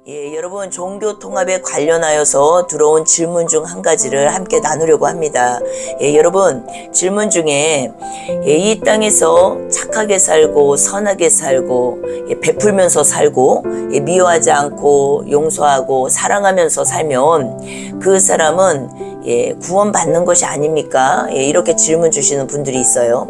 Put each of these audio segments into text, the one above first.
여러분 종교 통합에 관련하여서 들어온 질문 중 한 가지를 함께 나누려고 합니다. 여러분 질문 중에 이 땅에서 착하게 살고 선하게 살고 베풀면서 살고 미워하지 않고 용서하고 사랑하면서 살면 그 사람은 구원받는 것이 아닙니까? 이렇게 질문 주시는 분들이 있어요.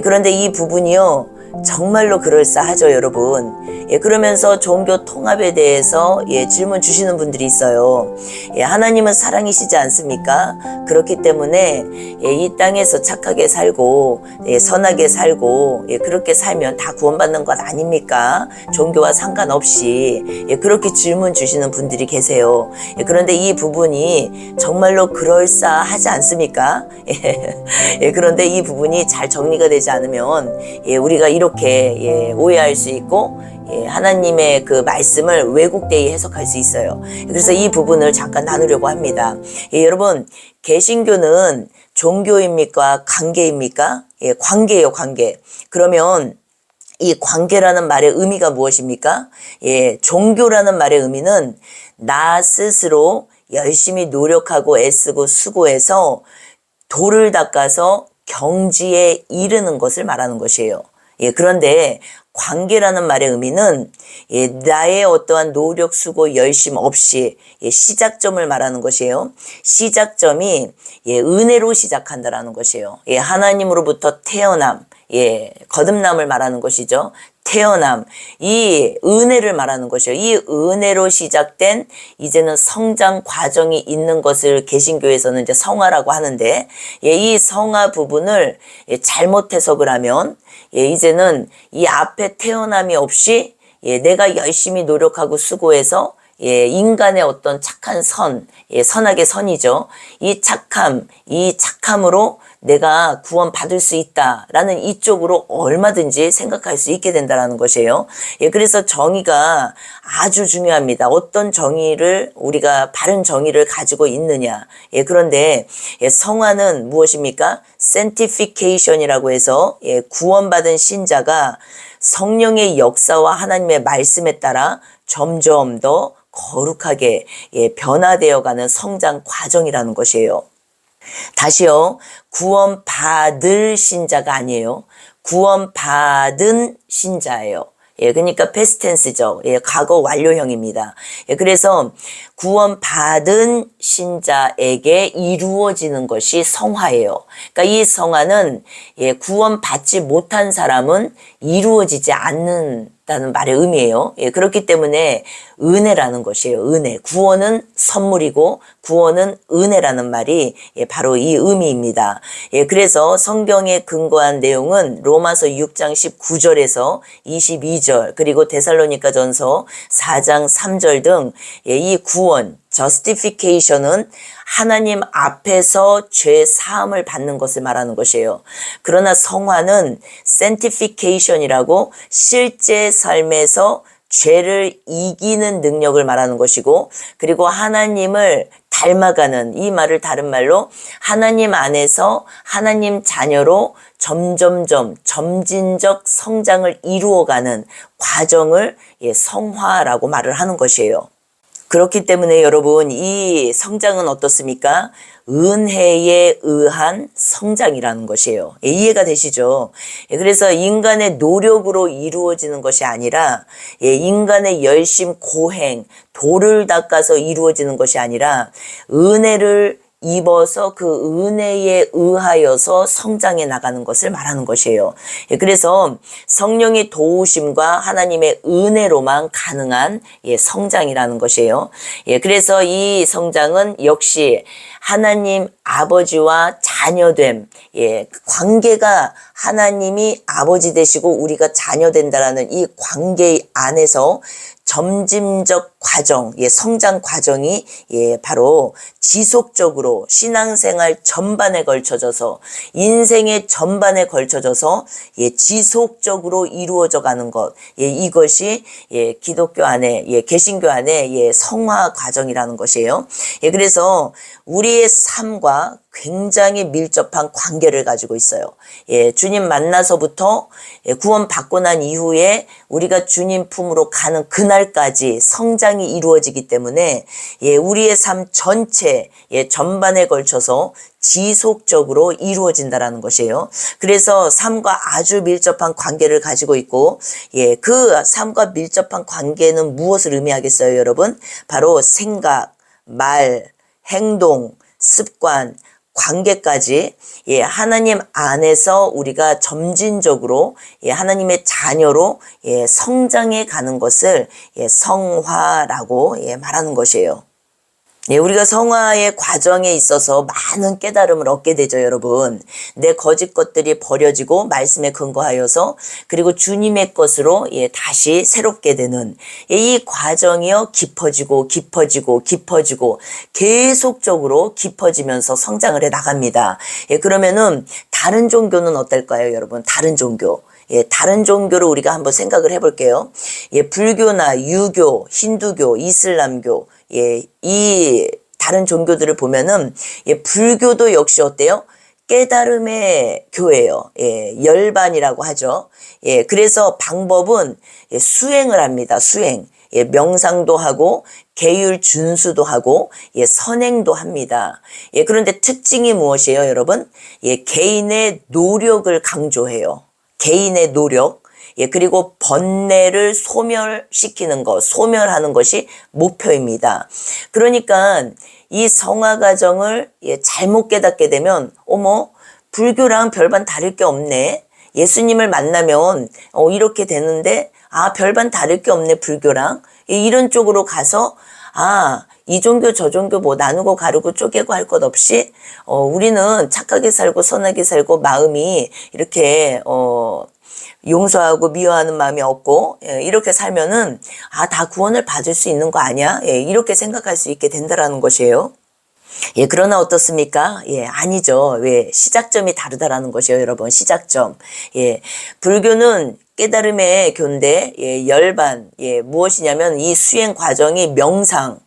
그런데 이 부분이요 정말로 그럴싸하죠, 여러분. 그러면서 종교 통합에 대해서 질문 주시는 분들이 있어요. 하나님은 사랑이시지 않습니까? 그렇기 때문에 이 땅에서 착하게 살고 선하게 살고 그렇게 살면 다 구원받는 것 아닙니까? 종교와 상관없이 그렇게 질문 주시는 분들이 계세요. 그런데 이 부분이 정말로 그럴싸하지 않습니까? 그런데 이 부분이 잘 정리가 되지 않으면 우리가 이렇게 오해할 수 있고 하나님의 그 말씀을 왜곡되이 해석할 수 있어요. 그래서 이 부분을 잠깐 나누려고 합니다. 여러분 개신교는 종교입니까? 관계입니까? 관계예요, 관계. 그러면 이 관계라는 말의 의미가 무엇입니까? 종교라는 말의 의미는 나 스스로 열심히 노력하고 애쓰고 수고해서 도를 닦아서 경지에 이르는 것을 말하는 것이에요. 그런데 관계라는 말의 의미는 나의 어떠한 노력, 수고, 열심 없이 시작점을 말하는 것이에요. 시작점이 은혜로 시작한다라는 것이에요. 하나님으로부터 태어남, 거듭남을 말하는 것이죠. 태어남, 이 은혜를 말하는 것이에요. 이 은혜로 시작된 이제는 성장 과정이 있는 것을 개신교에서는 이제 성화라고 하는데, 이 성화 부분을 잘못 해석을 하면 이제는 이 앞에 태어남이 없이 내가 열심히 노력하고 수고해서 인간의 어떤 착한 선, 선악의 선이죠. 이 착함으로 내가 구원받을 수 있다라는 이쪽으로 얼마든지 생각할 수 있게 된다는 것이에요. 그래서 정의가 아주 중요합니다. 어떤 정의를 우리가 바른 정의를 가지고 있느냐. 그런데 성화는 무엇입니까? sanctification이라고 해서 구원받은 신자가 성령의 역사와 하나님의 말씀에 따라 점점 더 거룩하게 변화되어가는 성장 과정이라는 것이에요. 다시요. 구원받을 신자가 아니에요. 구원받은 신자예요. 그러니까 패스트 텐스죠. 과거 완료형입니다. 그래서 구원받은 신자에게 이루어지는 것이 성화예요. 그러니까 이 성화는 구원받지 못한 사람은 이루어지지 않는다는 말의 의미예요. 그렇기 때문에 은혜라는 것이에요. 은혜. 구원은 선물이고 구원은 은혜라는 말이 바로 이 의미입니다. 그래서 성경에 근거한 내용은 로마서 6장 19절에서 22절 그리고 데살로니가전서 4장 3절 등 이 구원, justification은 하나님 앞에서 죄 사함을 받는 것을 말하는 것이에요. 그러나 성화는 sanctification이라고 실제 삶에서 죄를 이기는 능력을 말하는 것이고, 그리고 하나님을 닮아가는, 이 말을 다른 말로 하나님 안에서 하나님 자녀로 점진적 성장을 이루어가는 과정을 성화라고 말을 하는 것이에요. 그렇기 때문에 여러분 이 성장은 어떻습니까? 은혜에 의한 성장이라는 것이에요. 이해가 되시죠? 그래서 인간의 노력으로 이루어지는 것이 아니라 인간의 열심, 고행, 도를 닦아서 이루어지는 것이 아니라 은혜를 입어서 그 은혜에 의하여서 성장해 나가는 것을 말하는 것이에요. 그래서 성령의 도우심과 하나님의 은혜로만 가능한 성장이라는 것이에요. 그래서 이 성장은 역시 하나님 아버지와 자녀됨, 관계가 하나님이 아버지 되시고 우리가 자녀 된다라는 이 관계 안에서 점진적 과정, 성장 과정이 바로 지속적으로 신앙생활 전반에 걸쳐져서 인생의 전반에 걸쳐져서 지속적으로 이루어져 가는 것, 이것이 기독교 안에 개신교 안에 성화 과정이라는 것이에요. 그래서 우리의 삶과 굉장히 밀접한 관계를 가지고 있어요. 예, 주님 만나서부터 구원 받고 난 이후에 우리가 주님 품으로 가는 그날까지 성장이 이루어지기 때문에 예, 우리의 삶 전체 전반에 걸쳐서 지속적으로 이루어진다라는 것이에요. 그래서 삶과 아주 밀접한 관계를 가지고 있고, 예, 그 삶과 밀접한 관계는 무엇을 의미하겠어요, 여러분? 바로 생각, 말, 행동, 습관, 관계까지 예, 하나님 안에서 우리가 점진적으로 예, 하나님의 자녀로 예, 성장해 가는 것을 예, 성화라고 예, 말하는 것이에요. 예, 우리가 성화의 과정에 있어서 많은 깨달음을 얻게 되죠, 여러분. 내 거짓 것들이 버려지고 말씀에 근거하여서 그리고 주님의 것으로 예, 다시 새롭게 되는 예, 이 과정이요 깊어지고 깊어지고 깊어지고 계속적으로 깊어지면서 성장을 해 나갑니다. 예, 그러면은 다른 종교는 어떨까요, 여러분? 다른 종교. 예, 다른 종교를 우리가 한번 생각을 해볼게요. 예, 불교나 유교, 힌두교, 이슬람교, 예, 이 다른 종교들을 보면은 예, 불교도 역시 어때요? 깨달음의 교회예요. 예, 열반이라고 하죠. 예, 그래서 방법은 예, 수행을 합니다. 수행. 예, 명상도 하고 계율 준수도 하고 예, 선행도 합니다. 예, 그런데 특징이 무엇이에요, 여러분? 예, 개인의 노력을 강조해요. 개인의 노력, 예, 그리고 번뇌를 소멸시키는 것, 소멸하는 것이 목표입니다. 그러니까 이 성화 과정을 예, 잘못 깨닫게 되면, 어머, 불교랑 별반 다를 게 없네. 예수님을 만나면 이렇게 되는데, 아, 별반 다를 게 없네, 불교랑. 예, 이런 쪽으로 가서, 아, 이 종교 저 종교 뭐 나누고 가르고 쪼개고 할 것 없이 우리는 착하게 살고 선하게 살고 마음이 이렇게 용서하고 미워하는 마음이 없고 예, 이렇게 살면은 아, 다 구원을 받을 수 있는 거 아니야? 예, 이렇게 생각할 수 있게 된다라는 것이에요. 예, 그러나 어떻습니까? 예, 아니죠. 왜? 시작점이 다르다라는 것이에요, 여러분. 시작점. 예, 불교는 깨달음의 교인데, 예, 열반, 예, 무엇이냐면 이 수행 과정이 명상,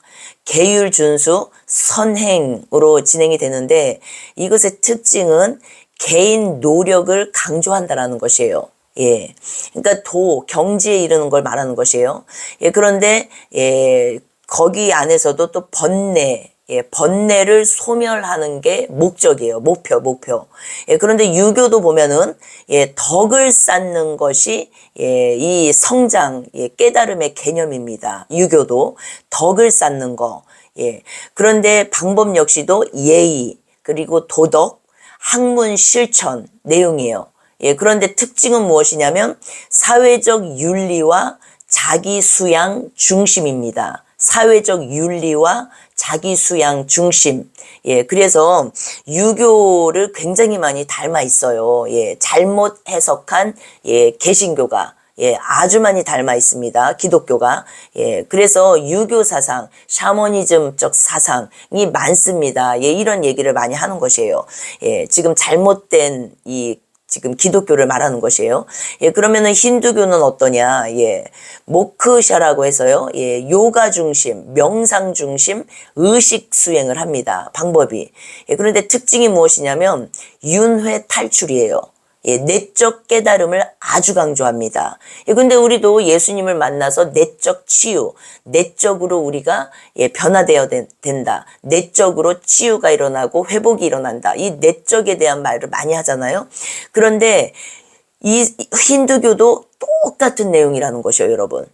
계율 준수, 선행으로 진행이 되는데 이것의 특징은 개인 노력을 강조한다라는 것이에요. 예. 그러니까 경지에 이르는 걸 말하는 것이에요. 예, 그런데, 예, 거기 안에서도 또 번뇌, 예, 번뇌를 소멸하는 게 목적이에요. 목표. 예, 그런데 유교도 보면은, 예, 덕을 쌓는 것이, 예, 이 성장, 예, 깨달음의 개념입니다. 유교도 덕을 쌓는 거. 예. 그런데 방법 역시도 예의, 그리고 도덕, 학문 실천 내용이에요. 예, 그런데 특징은 무엇이냐면 사회적 윤리와 자기 수양 중심입니다. 사회적 윤리와 자기 수양 중심. 예, 그래서 유교를 굉장히 많이 닮아 있어요. 예, 잘못 해석한 예, 개신교가 예, 아주 많이 닮아 있습니다. 기독교가. 예, 그래서 유교 사상, 샤머니즘적 사상이 많습니다. 예, 이런 얘기를 많이 하는 것이에요. 예, 지금 잘못된 지금 기독교를 말하는 것이에요. 예, 그러면은 힌두교는 어떠냐? 예, 모크샤라고 해서요. 예, 요가 중심, 명상 중심, 의식 수행을 합니다. 방법이. 예, 그런데 특징이 무엇이냐면 윤회 탈출이에요. 예, 내적 깨달음을 아주 강조합니다. 예, 근데 우리도 예수님을 만나서 내적 치유, 내적으로 우리가 예, 변화되어야 된다. 내적으로 치유가 일어나고 회복이 일어난다. 이 내적에 대한 말을 많이 하잖아요. 그런데 이 힌두교도 똑같은 내용이라는 것이에요, 여러분.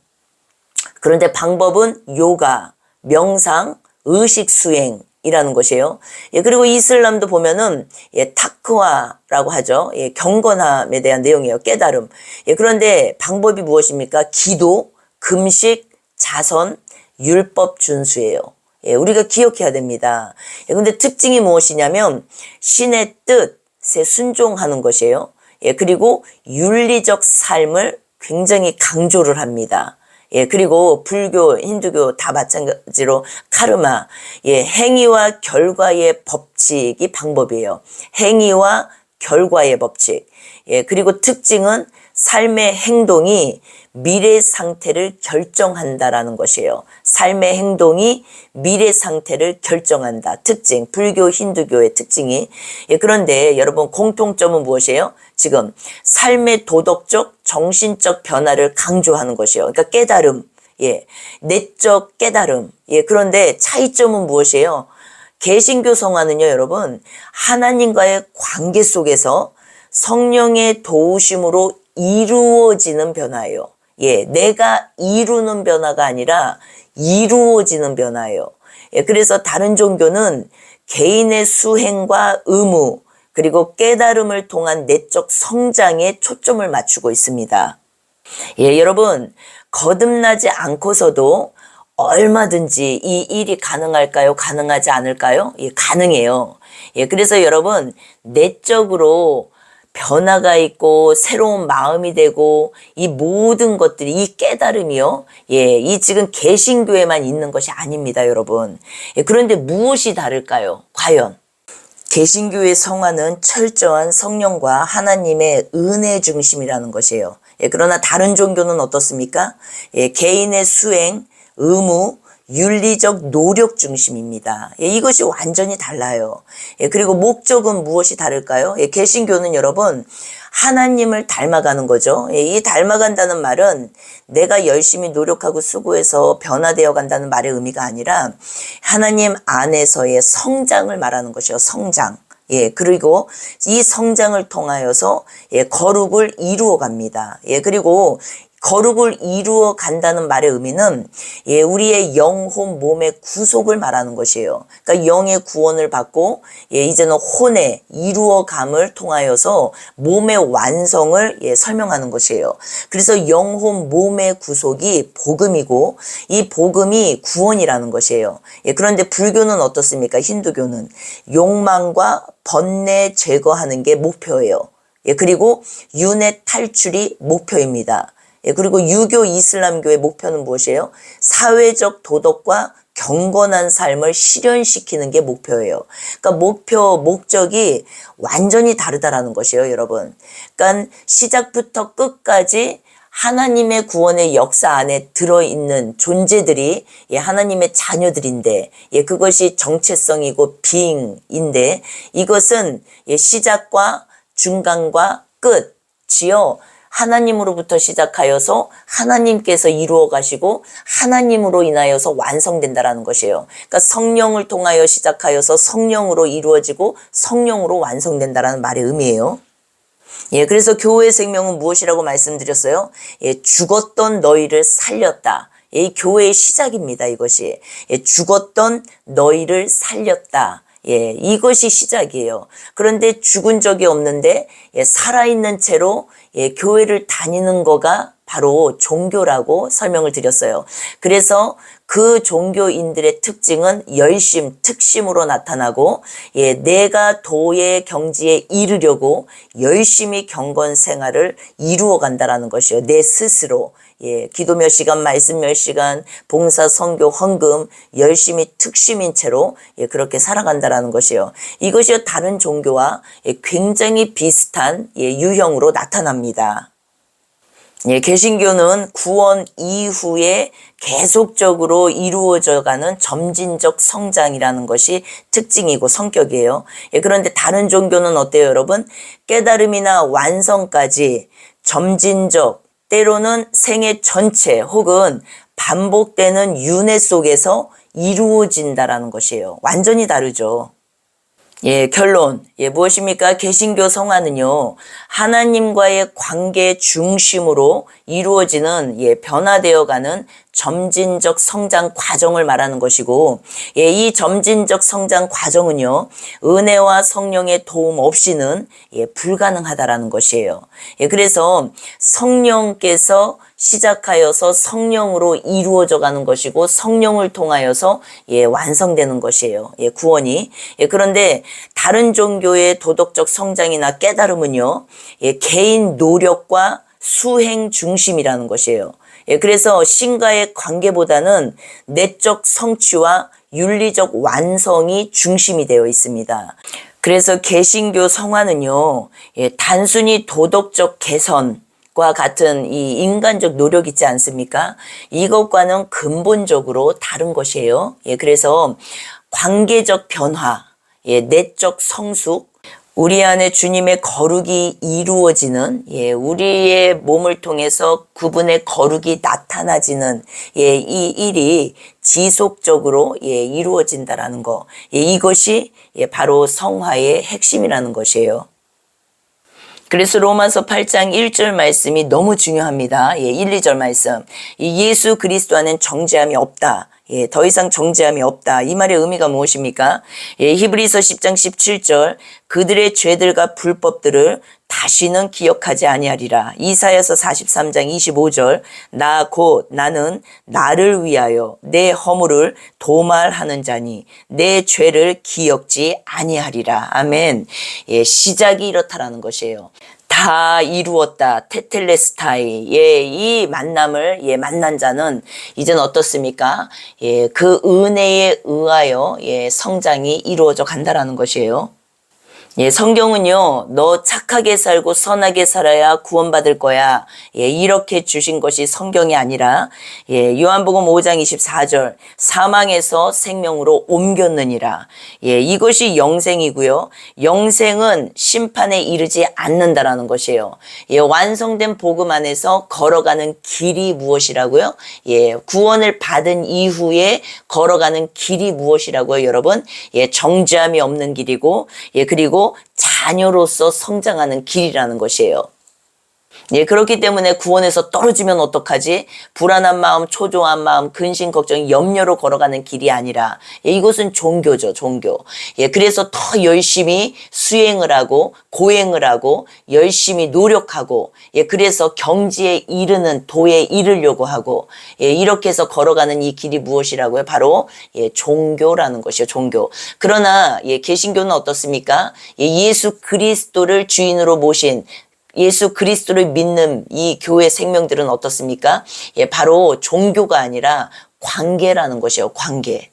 그런데 방법은 요가, 명상, 의식 수행이라는 것이에요. 예, 그리고 이슬람도 보면은 예, 타크와라고 하죠. 예, 경건함에 대한 내용이에요. 깨달음. 예, 그런데 방법이 무엇입니까? 기도, 금식, 자선, 율법 준수예요. 예, 우리가 기억해야 됩니다. 예, 근데 특징이 무엇이냐면 신의 뜻에 순종하는 것이에요. 예, 그리고 윤리적 삶을 굉장히 강조를 합니다. 예, 그리고 불교, 힌두교 다 마찬가지로 카르마, 예, 행위와 결과의 법칙이 방법이에요. 행위와 결과의 법칙. 예, 그리고 특징은 삶의 행동이 미래 상태를 결정한다라는 것이에요. 삶의 행동이 미래 상태를 결정한다. 특징, 불교, 힌두교의 특징이. 그런데 여러분 공통점은 무엇이에요? 지금 삶의 도덕적, 정신적 변화를 강조하는 것이에요. 그러니까 깨달음, 내적 깨달음. 그런데 차이점은 무엇이에요? 개신교 성화는요, 여러분, 하나님과의 관계 속에서 성령의 도우심으로 이루어지는 변화예요. 내가 이루는 변화가 아니라 이루어지는 변화예요. 그래서 다른 종교는 개인의 수행과 의무, 그리고 깨달음을 통한 내적 성장에 초점을 맞추고 있습니다. 여러분, 거듭나지 않고서도 얼마든지 이 일이 가능할까요? 가능하지 않을까요? 가능해요. 그래서 여러분, 내적으로 변화가 있고 새로운 마음이 되고 이 모든 것들이 이 깨달음이요. 이 지금 개신교에만 있는 것이 아닙니다, 여러분. 그런데 무엇이 다를까요? 과연 개신교의 성화는 철저한 성령과 하나님의 은혜 중심이라는 것이에요. 그러나 다른 종교는 어떻습니까? 개인의 수행, 의무, 윤리적 노력 중심입니다. 이것이 완전히 달라요. 그리고 목적은 무엇이 다를까요? 개신교는 여러분 하나님을 닮아가는 거죠. 이 닮아간다는 말은 내가 열심히 노력하고 수고해서 변화되어 간다는 말의 의미가 아니라 하나님 안에서의 성장을 말하는 것이요. 성장. 그리고 이 성장을 통하여서 거룩을 이루어 갑니다. 그리고 거룩을 이루어 간다는 말의 의미는 우리의 영혼 몸의 구속을 말하는 것이에요. 그러니까 영의 구원을 받고 이제는 혼의 이루어감을 통하여서 몸의 완성을 설명하는 것이에요. 그래서 영혼 몸의 구속이 복음이고 이 복음이 구원이라는 것이에요. 그런데 불교는 어떻습니까? 힌두교는 욕망과 번뇌 제거하는 게 목표예요. 그리고 윤회 탈출이 목표입니다. 그리고 유교 이슬람교의 목표는 무엇이에요? 사회적 도덕과 경건한 삶을 실현시키는 게 목표예요. 그러니까 목적이 완전히 다르다라는 것이에요, 여러분. 그러니까 시작부터 끝까지 하나님의 구원의 역사 안에 들어있는 존재들이 하나님의 자녀들인데 그것이 정체성이고 being인데 이것은 시작과 중간과 끝이요. 하나님으로부터 시작하여서 하나님께서 이루어 가시고 하나님으로 인하여서 완성된다라는 것이에요. 그러니까 성령을 통하여 시작하여서 성령으로 이루어지고 성령으로 완성된다라는 말의 의미예요. 그래서 교회의 생명은 무엇이라고 말씀드렸어요? 죽었던 너희를 살렸다. 이 교회의 시작입니다, 이것이. 죽었던 너희를 살렸다. 이것이 시작이에요. 그런데 죽은 적이 없는데 살아있는 채로 교회를 다니는 거가 바로 종교라고 설명을 드렸어요. 그래서 그 종교인들의 특징은 열심, 특심으로 나타나고 내가 도의 경지에 이르려고 열심히 경건 생활을 이루어 간다라는 것이요. 내 스스로. 기도 몇 시간, 말씀 몇 시간, 봉사, 선교, 헌금 열심히 특심인 채로 그렇게 살아간다라는 것이요. 이것이 다른 종교와 굉장히 비슷한 유형으로 나타납니다. 개신교는 구원 이후에 계속적으로 이루어져가는 점진적 성장이라는 것이 특징이고 성격이에요. 그런데 다른 종교는 어때요, 여러분? 깨달음이나 완성까지 점진적, 때로는 생애 전체 혹은 반복되는 윤회 속에서 이루어진다라는 것이에요. 완전히 다르죠. 결론. 무엇입니까? 개신교 성화는요, 하나님과의 관계 중심으로 이루어지는 변화되어가는 점진적 성장 과정을 말하는 것이고, 이 점진적 성장 과정은요, 은혜와 성령의 도움 없이는 불가능하다라는 것이에요. 그래서 성령께서 시작하여서 성령으로 이루어져 가는 것이고 성령을 통하여서 완성되는 것이에요. 구원이. 그런데 다른 종교의 도덕적 성장이나 깨달음은요, 개인 노력과 수행 중심이라는 것이에요. 그래서 신과의 관계보다는 내적 성취와 윤리적 완성이 중심이 되어 있습니다. 그래서 개신교 성화는요, 단순히 도덕적 개선, 과 같은 이 인간적 노력 있지 않습니까? 이것과는 근본적으로 다른 것이에요. 예, 그래서 관계적 변화, 예, 내적 성숙, 우리 안에 주님의 거룩이 이루어지는, 예, 우리의 몸을 통해서 그분의 거룩이 나타나지는, 예, 이 일이 지속적으로, 예, 이루어진다라는 거. 예, 이것이, 예, 바로 성화의 핵심이라는 것이에요. 그래서 로마서 8장 1절 말씀이 너무 중요합니다. 예, 1, 2절 말씀. 이 예수 그리스도 안엔 정죄함이 없다. 예, 더 이상 정죄함이 없다. 이 말의 의미가 무엇입니까? 예, 히브리서 10장 17절. 그들의 죄들과 불법들을 다시는 기억하지 아니하리라. 이사야서 43장 25절. 나 곧 나는 나를 위하여 내 허물을 도말하는 자니 내 죄를 기억지 아니하리라. 아멘. 예, 시작이 이렇다라는 것이에요. 다 이루었다. 테텔레스타이. 예, 이 만남을, 예, 만난 자는 이제는 어떻습니까? 예, 그 은혜에 의하여, 예, 성장이 이루어져 간다라는 것이에요. 예, 성경은요, 너 착하게 살고 선하게 살아야 구원받을 거야. 예, 이렇게 주신 것이 성경이 아니라, 예, 요한복음 5장 24절, 사망에서 생명으로 옮겼느니라. 예, 이것이 영생이고요. 영생은 심판에 이르지 않는다라는 것이에요. 예, 완성된 복음 안에서 걸어가는 길이 무엇이라고요? 예, 구원을 받은 이후에 걸어가는 길이 무엇이라고요, 여러분? 예, 정죄함이 없는 길이고, 예, 그리고 자녀로서 성장하는 길이라는 것이에요. 예, 그렇기 때문에 구원에서 떨어지면 어떡하지? 불안한 마음, 초조한 마음, 근심, 걱정, 염려로 걸어가는 길이 아니라, 예, 이것은 종교죠, 종교. 예, 그래서 더 열심히 수행을 하고, 고행을 하고, 열심히 노력하고, 예, 그래서 경지에 이르는 도에 이르려고 하고, 예, 이렇게 해서 걸어가는 이 길이 무엇이라고요? 바로, 예, 종교라는 것이요, 종교. 그러나, 예, 개신교는 어떻습니까? 예, 예수 그리스도를 주인으로 모신 예수 그리스도를 믿는 이 교회 생명들은 어떻습니까? 예, 바로 종교가 아니라 관계라는 것이에요. 관계.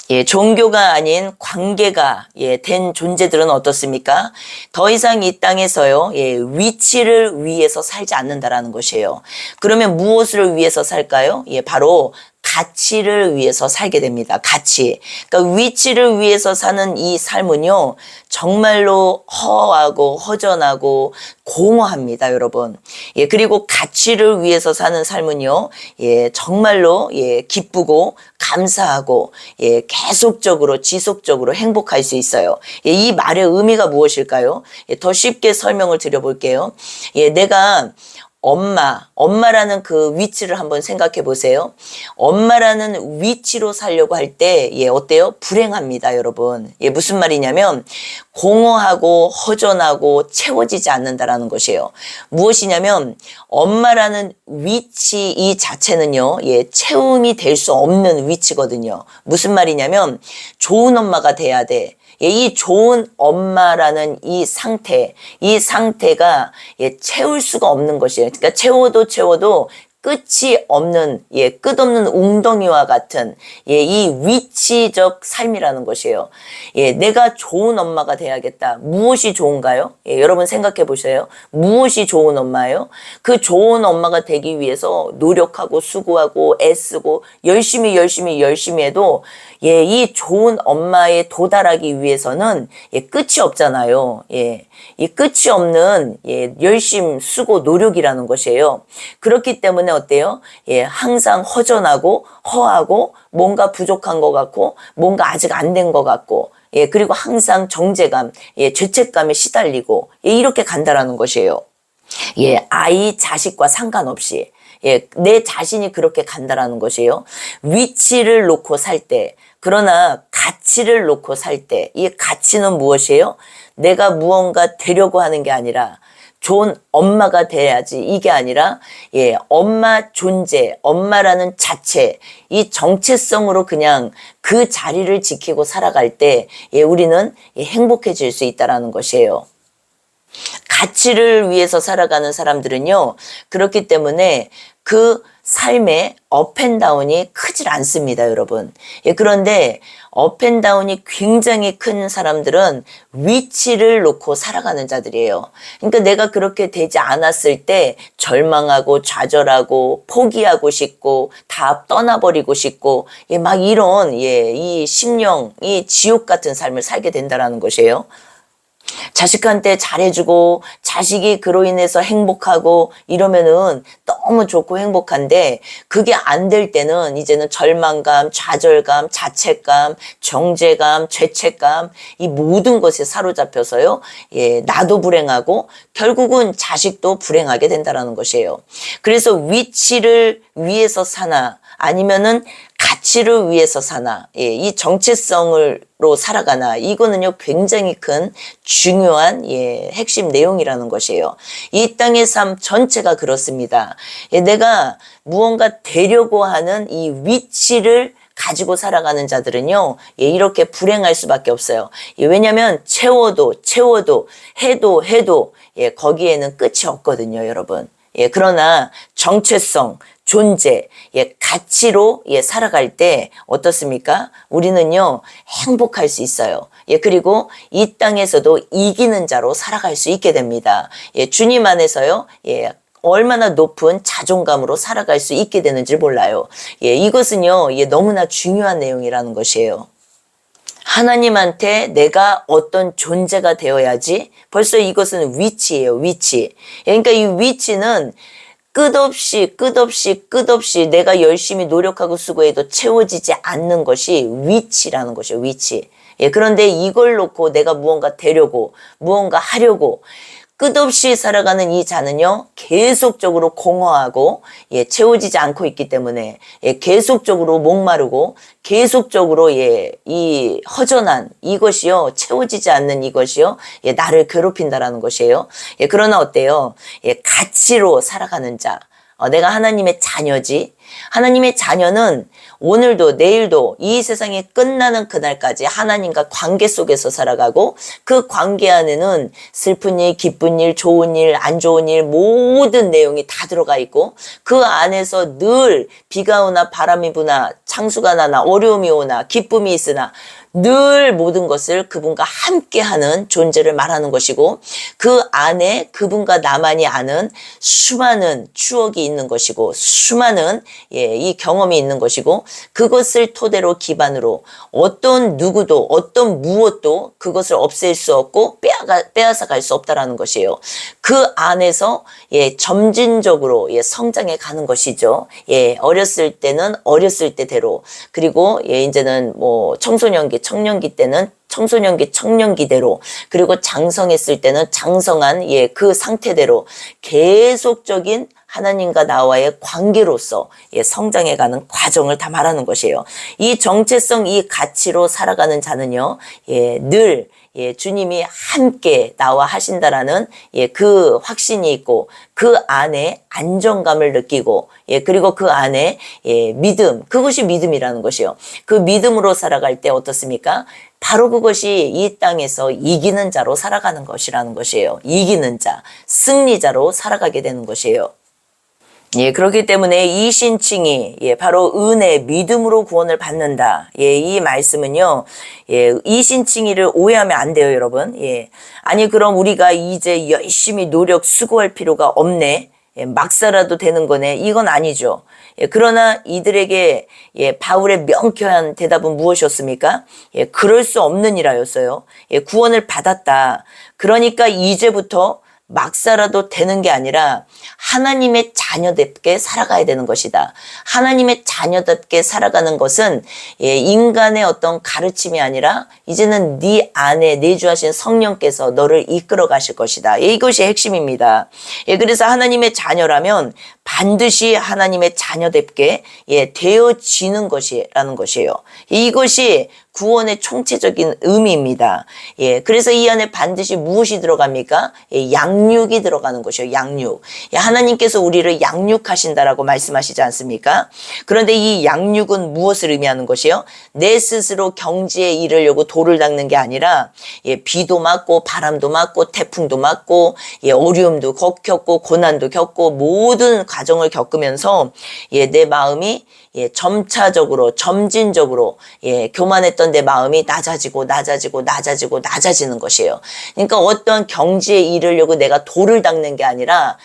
예, 종교가 아닌 관계가, 예, 된 존재들은 어떻습니까? 더 이상 이 땅에서요, 예, 위치를 위해서 살지 않는다라는 것이에요. 그러면 무엇을 위해서 살까요? 예, 바로 가치를 위해서 살게 됩니다. 가치. 그러니까 위치를 위해서 사는 이 삶은요, 정말로 허하고 허전하고 공허합니다, 여러분. 예, 그리고 가치를 위해서 사는 삶은요, 예, 정말로, 예, 기쁘고 감사하고, 예, 계속적으로 지속적으로 행복할 수 있어요. 예, 이 말의 의미가 무엇일까요? 예, 더 쉽게 설명을 드려볼게요. 예, 내가 엄마라는 그 위치를 한번 생각해 보세요. 엄마라는 위치로 살려고 할 때, 예, 어때요? 불행합니다, 여러분. 예, 무슨 말이냐면, 공허하고 허전하고 채워지지 않는다라는 것이에요. 무엇이냐면, 엄마라는 위치 이 자체는요, 예, 채움이 될 수 없는 위치거든요. 무슨 말이냐면, 좋은 엄마가 돼야 돼. 예, 이 좋은 엄마라는 이 상태가, 예, 채울 수가 없는 것이에요. 그러니까 채워도 끝이 없는, 예, 끝없는 웅덩이와 같은, 예, 이 위치적 삶이라는 것이에요. 예, 내가 좋은 엄마가 돼야겠다. 무엇이 좋은가요? 예, 여러분 생각해 보세요. 무엇이 좋은 엄마예요? 그 좋은 엄마가 되기 위해서 노력하고 수고하고 애쓰고 열심히 해도, 예, 이 좋은 엄마에 도달하기 위해서는, 예, 끝이 없잖아요. 예, 이 끝이 없는, 예, 열심, 수고, 노력이라는 것이에요. 그렇기 때문에 어때요? 예, 항상 허전하고 허하고 뭔가 부족한 것 같고 뭔가 아직 안 된 것 같고, 예, 그리고 항상 정죄감, 예, 죄책감에 시달리고, 예, 이렇게 간다라는 것이에요. 예, 아이, 자식과 상관없이. 예, 내 자신이 그렇게 간다라는 것이에요. 위치를 놓고 살 때, 그러나 가치를 놓고 살 때, 이 가치는 무엇이에요? 내가 무언가 되려고 하는 게 아니라 좋은 엄마가 돼야지, 이게 아니라, 예, 엄마 존재, 엄마라는 자체, 이 정체성으로 그냥 그 자리를 지키고 살아갈 때, 예, 우리는, 예, 행복해질 수 있다라는 것이에요. 가치를 위해서 살아가는 사람들은요, 그렇기 때문에 그 삶의 업앤다운이 크질 않습니다, 여러분. 예, 그런데 업앤다운이 굉장히 큰 사람들은 위치를 놓고 살아가는 자들이에요. 그러니까 내가 그렇게 되지 않았을 때 절망하고 좌절하고 포기하고 싶고 다 떠나버리고 싶고, 예, 막 이런, 예, 이 심령, 이 지옥 같은 삶을 살게 된다라는 것이에요. 자식한테 잘해주고 자식이 그로 인해서 행복하고 이러면은 너무 좋고 행복한데, 그게 안 될 때는 이제는 절망감, 좌절감, 자책감, 정죄감, 죄책감, 이 모든 것에 사로잡혀서요, 예, 나도 불행하고 결국은 자식도 불행하게 된다는 것이에요. 그래서 위치를 위해서 사나 아니면은 가치를 위해서 사나, 예, 이 정체성으로 살아가나, 이거는요 굉장히 큰 중요한, 예, 핵심 내용이라는 것이에요. 이 땅의 삶 전체가 그렇습니다. 예, 내가 무언가 되려고 하는 이 위치를 가지고 살아가는 자들은요, 예, 이렇게 불행할 수밖에 없어요. 예, 왜냐하면 채워도 해도 예, 거기에는 끝이 없거든요, 여러분. 예, 그러나 정체성, 존재, 예, 가치로, 예, 살아갈 때 어떻습니까? 우리는요, 행복할 수 있어요. 예, 그리고 이 땅에서도 이기는 자로 살아갈 수 있게 됩니다. 예, 주님 안에서요, 예, 얼마나 높은 자존감으로 살아갈 수 있게 되는지 몰라요. 예, 이것은요, 예, 너무나 중요한 내용이라는 것이에요. 하나님한테 내가 어떤 존재가 되어야지, 벌써 이것은 위치예요, 위치. 그러니까 이 위치는 끝없이 내가 열심히 노력하고 수고해도 채워지지 않는 것이 위치라는 것이에요, 위치. 예, 그런데 이걸 놓고 내가 무언가 되려고, 무언가 하려고 끝없이 살아가는 이 자는요, 계속적으로 공허하고, 예, 채워지지 않고 있기 때문에, 예, 계속적으로 목마르고, 계속적으로, 예, 이 허전한 이것이요, 채워지지 않는 이것이요, 예, 나를 괴롭힌다라는 것이에요. 예, 그러나 어때요? 예, 가치로 살아가는 자. 내가 하나님의 자녀지. 하나님의 자녀는 오늘도 내일도 이 세상이 끝나는 그날까지 하나님과 관계 속에서 살아가고, 그 관계 안에는 슬픈 일, 기쁜 일, 좋은 일, 안 좋은 일 모든 내용이 다 들어가 있고, 그 안에서 늘 비가 오나 바람이 부나 창수가 나나 어려움이 오나 기쁨이 있으나 늘 모든 것을 그분과 함께하는 존재를 말하는 것이고, 그 안에 그분과 나만이 아는 수많은 추억이 있는 것이고, 수많은, 예, 이 경험이 있는 것이고, 그것을 토대로 기반으로 어떤 누구도 어떤 무엇도 그것을 없앨 수 없고 빼앗아 갈 수 없다라는 것이에요. 그 안에서, 예, 점진적으로, 예, 성장해 가는 것이죠. 예, 어렸을 때는 어렸을 때대로, 그리고, 예, 이제는 뭐 청년기 때는 청소년기, 청년기대로, 그리고 장성했을 때는 장성한, 예, 그 상태대로 계속적인 하나님과 나와의 관계로서, 예, 성장해가는 과정을 다 말하는 것이에요. 이 정체성, 이 가치로 살아가는 자는요, 예, 늘, 예, 주님이 함께 나와 하신다라는, 예, 그 확신이 있고, 그 안에 안정감을 느끼고, 예, 그리고 그 안에, 예, 믿음, 그것이 믿음이라는 것이요. 그 믿음으로 살아갈 때 어떻습니까? 바로 그것이 이 땅에서 이기는 자로 살아가는 것이라는 것이에요. 이기는 자, 승리자로 살아가게 되는 것이에요. 예, 그렇기 때문에 이 신칭이, 예, 바로 은혜, 믿음으로 구원을 받는다. 예, 이 말씀은요, 예, 이 신칭이를 오해하면 안 돼요, 여러분. 예. 아니, 그럼 우리가 이제 열심히 노력, 수고할 필요가 없네. 예, 막 살아도 되는 거네. 이건 아니죠. 예, 그러나 이들에게, 예, 바울의 명쾌한 대답은 무엇이었습니까? 예, 그럴 수 없는 이라였어요. 예, 구원을 받았다. 그러니까 이제부터 막 살아도 되는 게 아니라 하나님의 자녀답게 살아가야 되는 것이다. 하나님의 자녀답게 살아가는 것은, 예, 인간의 어떤 가르침이 아니라 이제는 네 안에 내주하신 성령께서 너를 이끌어 가실 것이다. 예, 이것이 핵심입니다. 예, 그래서 하나님의 자녀라면 반드시 하나님의 자녀답게, 예, 되어지는 것이라는 것이에요. 이것이 구원의 총체적인 의미입니다. 예, 그래서 이 안에 반드시 무엇이 들어갑니까? 예, 양육이 들어가는 것이요, 양육. 예, 하나님께서 우리를 양육하신다라고 말씀하시지 않습니까? 그런데 이 양육은 무엇을 의미하는 것이요? 내 스스로 경지에 이르려고 돌을 닦는 게 아니라, 예, 비도 맞고 바람도 맞고 태풍도 맞고, 예, 어려움도 겪고 고난도 겪고 모든 과정을 겪으면서 내 마음이 점차적으로 점진적으로 교만했던 내 마음이 낮아지는 것이에요. 그러니까 어떠한 경지에 이르려고 내가 돌을 닦는 게 아니라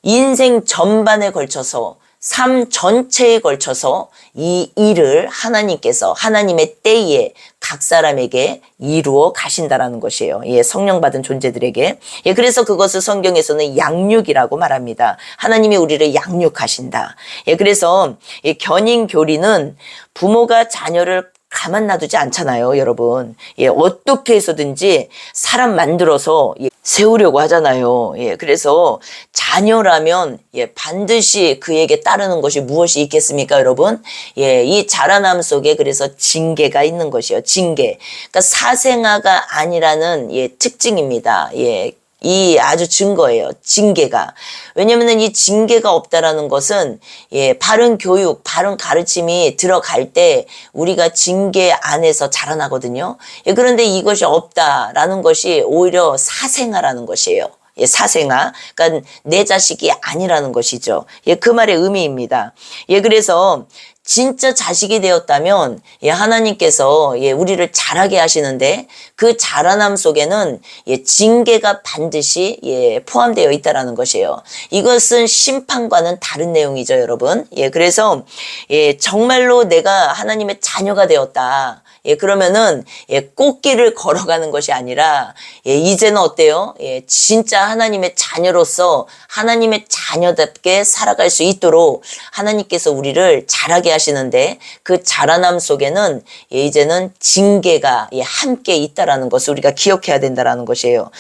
인생 전반에 걸쳐서 삶 전체에 걸쳐서 이 일을 하나님께서 하나님의 때에 각 사람에게 이루어 가신다라는 것이에요. 성령 받은 존재들에게. 그래서 그것을 성경에서는 양육이라고 말합니다. 하나님이 우리를 양육하신다. 그래서 견인교리는 부모가 자녀를 가만 놔두지 않잖아요, 여러분. 어떻게 해서든지 사람 만들어서 세우려고 하잖아요. 그래서 자녀라면 반드시 그에게 따르는 것이 무엇이 있겠습니까, 여러분? 이 자라남 속에 그래서 징계가 있는 것이요. 징계. 그러니까 사생아가 아니라는 특징입니다. 이 아주 증거예요. 징계가. 왜냐면은 이 징계가 없다라는 것은 바른 교육, 바른 가르침이 들어갈 때 우리가 징계 안에서 자라나거든요. 그런데 이것이 없다라는 것이 오히려 사생아라는 것이에요. 사생아. 그러니까 내 자식이 아니라는 것이죠. 그 말의 의미입니다. 그래서 진짜 자식이 되었다면 하나님께서 우리를 자라게 하시는데 그 자라남 속에는 징계가 반드시 포함되어 있다라는 것이에요. 이것은 심판과는 다른 내용이죠, 여러분. 그래서 정말로 내가 하나님의 자녀가 되었다. 그러면은 꽃길을 걸어가는 것이 아니라 이제는 어때요? 진짜 하나님의 자녀로서 하나님의 자녀답게 살아갈 수 있도록 하나님께서 우리를 자라게 하시는데 그 자라남 속에는 이제는 징계가 함께 있다라는 것을 우리가 기억해야 된다라는 것이에요.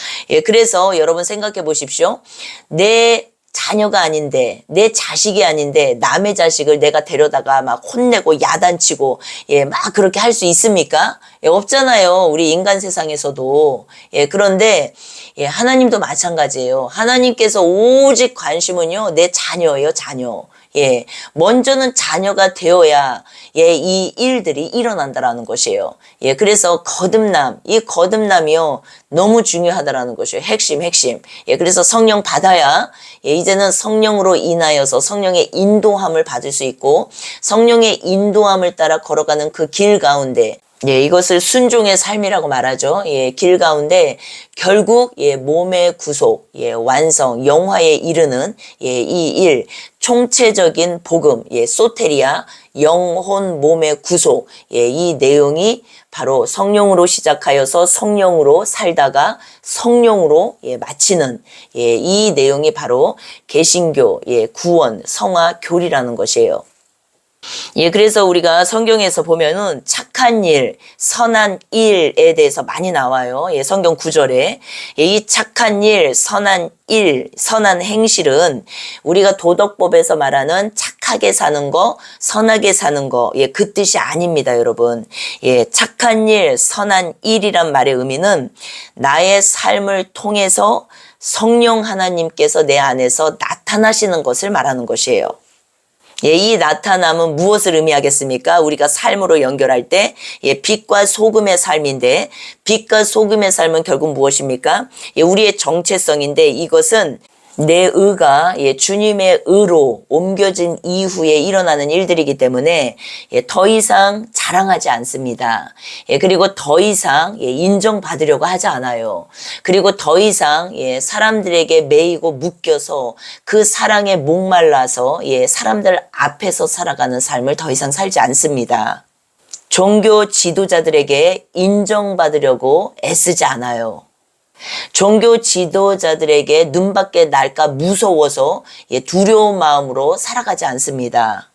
그래서 여러분 생각해 보십시오. 내 자녀가 아닌데 내 자식이 아닌데 남의 자식을 내가 데려다가 막 혼내고 야단치고 막 그렇게 할 수 있습니까? 없잖아요. 우리 인간 세상에서도. 그런데 하나님도 마찬가지예요. 하나님께서 오직 관심은요 내 자녀예요, 자녀. 먼저는 자녀가 되어야 이 일들이 일어난다라는 것이에요. 그래서 거듭남, 이 거듭남이요 너무 중요하다라는 것이에요. 핵심. 그래서 성령 받아야 이제는 성령으로 인하여서 성령의 인도함을 받을 수 있고 성령의 인도함을 따라 걸어가는 그 길 가운데 이것을 순종의 삶이라고 말하죠. 길 가운데 결국 몸의 구속, 완성, 영화에 이르는 이 일, 총체적인 복음, 소테리아, 영혼 몸의 구속, 이 내용이 바로 성령으로 시작하여서 성령으로 살다가 성령으로 마치는 이 내용이 바로 개신교, 구원, 성화, 교리라는 것이에요. 그래서 우리가 성경에서 보면은 착한 일, 선한 일에 대해서 많이 나와요. 성경 구절에. 이 착한 일, 선한 행실은 우리가 도덕법에서 말하는 착하게 사는 거, 선하게 사는 거, 그 뜻이 아닙니다, 여러분. 착한 일, 선한 일이란 말의 의미는 나의 삶을 통해서 성령 하나님께서 내 안에서 나타나시는 것을 말하는 것이에요. 이 나타남은 무엇을 의미하겠습니까? 우리가 삶으로 연결할 때 빛과 소금의 삶인데 빛과 소금의 삶은 결국 무엇입니까? 우리의 정체성인데 이것은 내 의가 주님의 의로 옮겨진 이후에 일어나는 일들이기 때문에 더 이상 자랑하지 않습니다. 그리고 더 이상 인정받으려고 하지 않아요. 그리고 더 이상 사람들에게 매이고 묶여서 그 사랑에 목말라서 사람들 앞에서 살아가는 삶을 더 이상 살지 않습니다. 종교 지도자들에게 인정받으려고 애쓰지 않아요. 종교 지도자들에게 눈밖에 날까 무서워서 두려운 마음으로 살아가지 않습니다.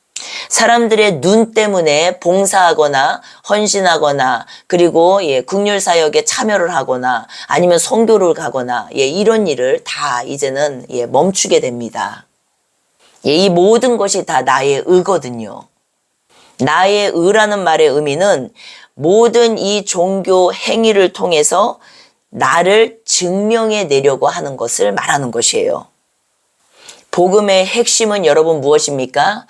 사람들의 눈 때문에 봉사하거나 헌신하거나 그리고 긍휼 사역에 참여를 하거나 아니면 선교를 가거나 이런 일을 다 이제는 멈추게 됩니다. 이 모든 것이 다 나의 의거든요. 나의 의라는 말의 의미는 모든 이 종교 행위를 통해서 나를 증명해 내려고 하는 것을 말하는 것이에요. 복음의 핵심은 여러분 무엇입니까?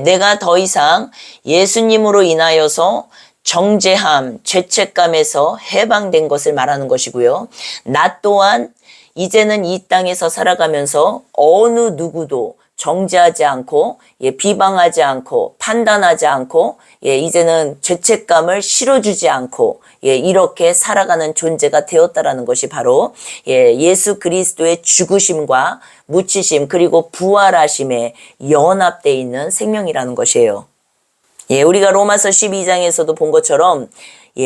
내가 더 이상 예수님으로 인하여서 정죄함, 죄책감에서 해방된 것을 말하는 것이고요. 나 또한 이제는 이 땅에서 살아가면서 어느 누구도 정죄하지 않고, 비방하지 않고, 판단하지 않고, 이제는 죄책감을 실어주지 않고, 이렇게 살아가는 존재가 되었다라는 것이 바로, 예수 그리스도의 죽으심과 묻히심, 그리고 부활하심에 연합되어 있는 생명이라는 것이에요. 우리가 로마서 12장에서도 본 것처럼,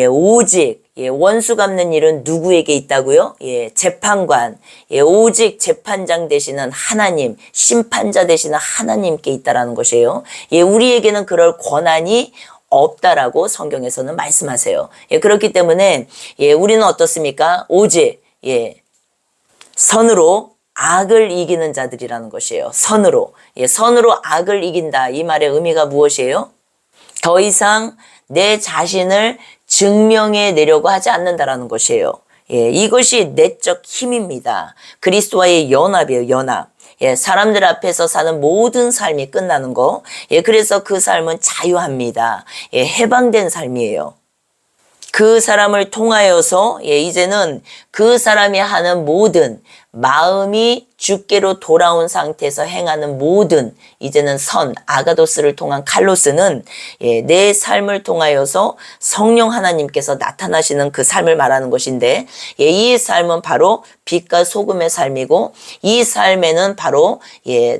오직, 원수 갚는 일은 누구에게 있다고요? 재판관, 오직 재판장 되시는 하나님, 심판자 되시는 하나님께 있다라는 것이에요. 우리에게는 그럴 권한이 없다라고 성경에서는 말씀하세요. 그렇기 때문에, 우리는 어떻습니까? 오직, 선으로 악을 이기는 자들이라는 것이에요. 선으로. 선으로 악을 이긴다. 이 말의 의미가 무엇이에요? 더 이상 내 자신을 증명해 내려고 하지 않는다라는 것이에요. 이것이 내적 힘입니다. 그리스도와의 연합이에요. 연합. 사람들 앞에서 사는 모든 삶이 끝나는 거. 그래서 그 삶은 자유합니다. 해방된 삶이에요. 그 사람을 통하여서 이제는 그 사람이 하는 모든 마음이 주께로 돌아온 상태에서 행하는 모든 이제는 선, 아가도스를 통한 칼로스는 내 삶을 통하여서 성령 하나님께서 나타나시는 그 삶을 말하는 것인데, 이 삶은 바로 빛과 소금의 삶이고, 이 삶에는 바로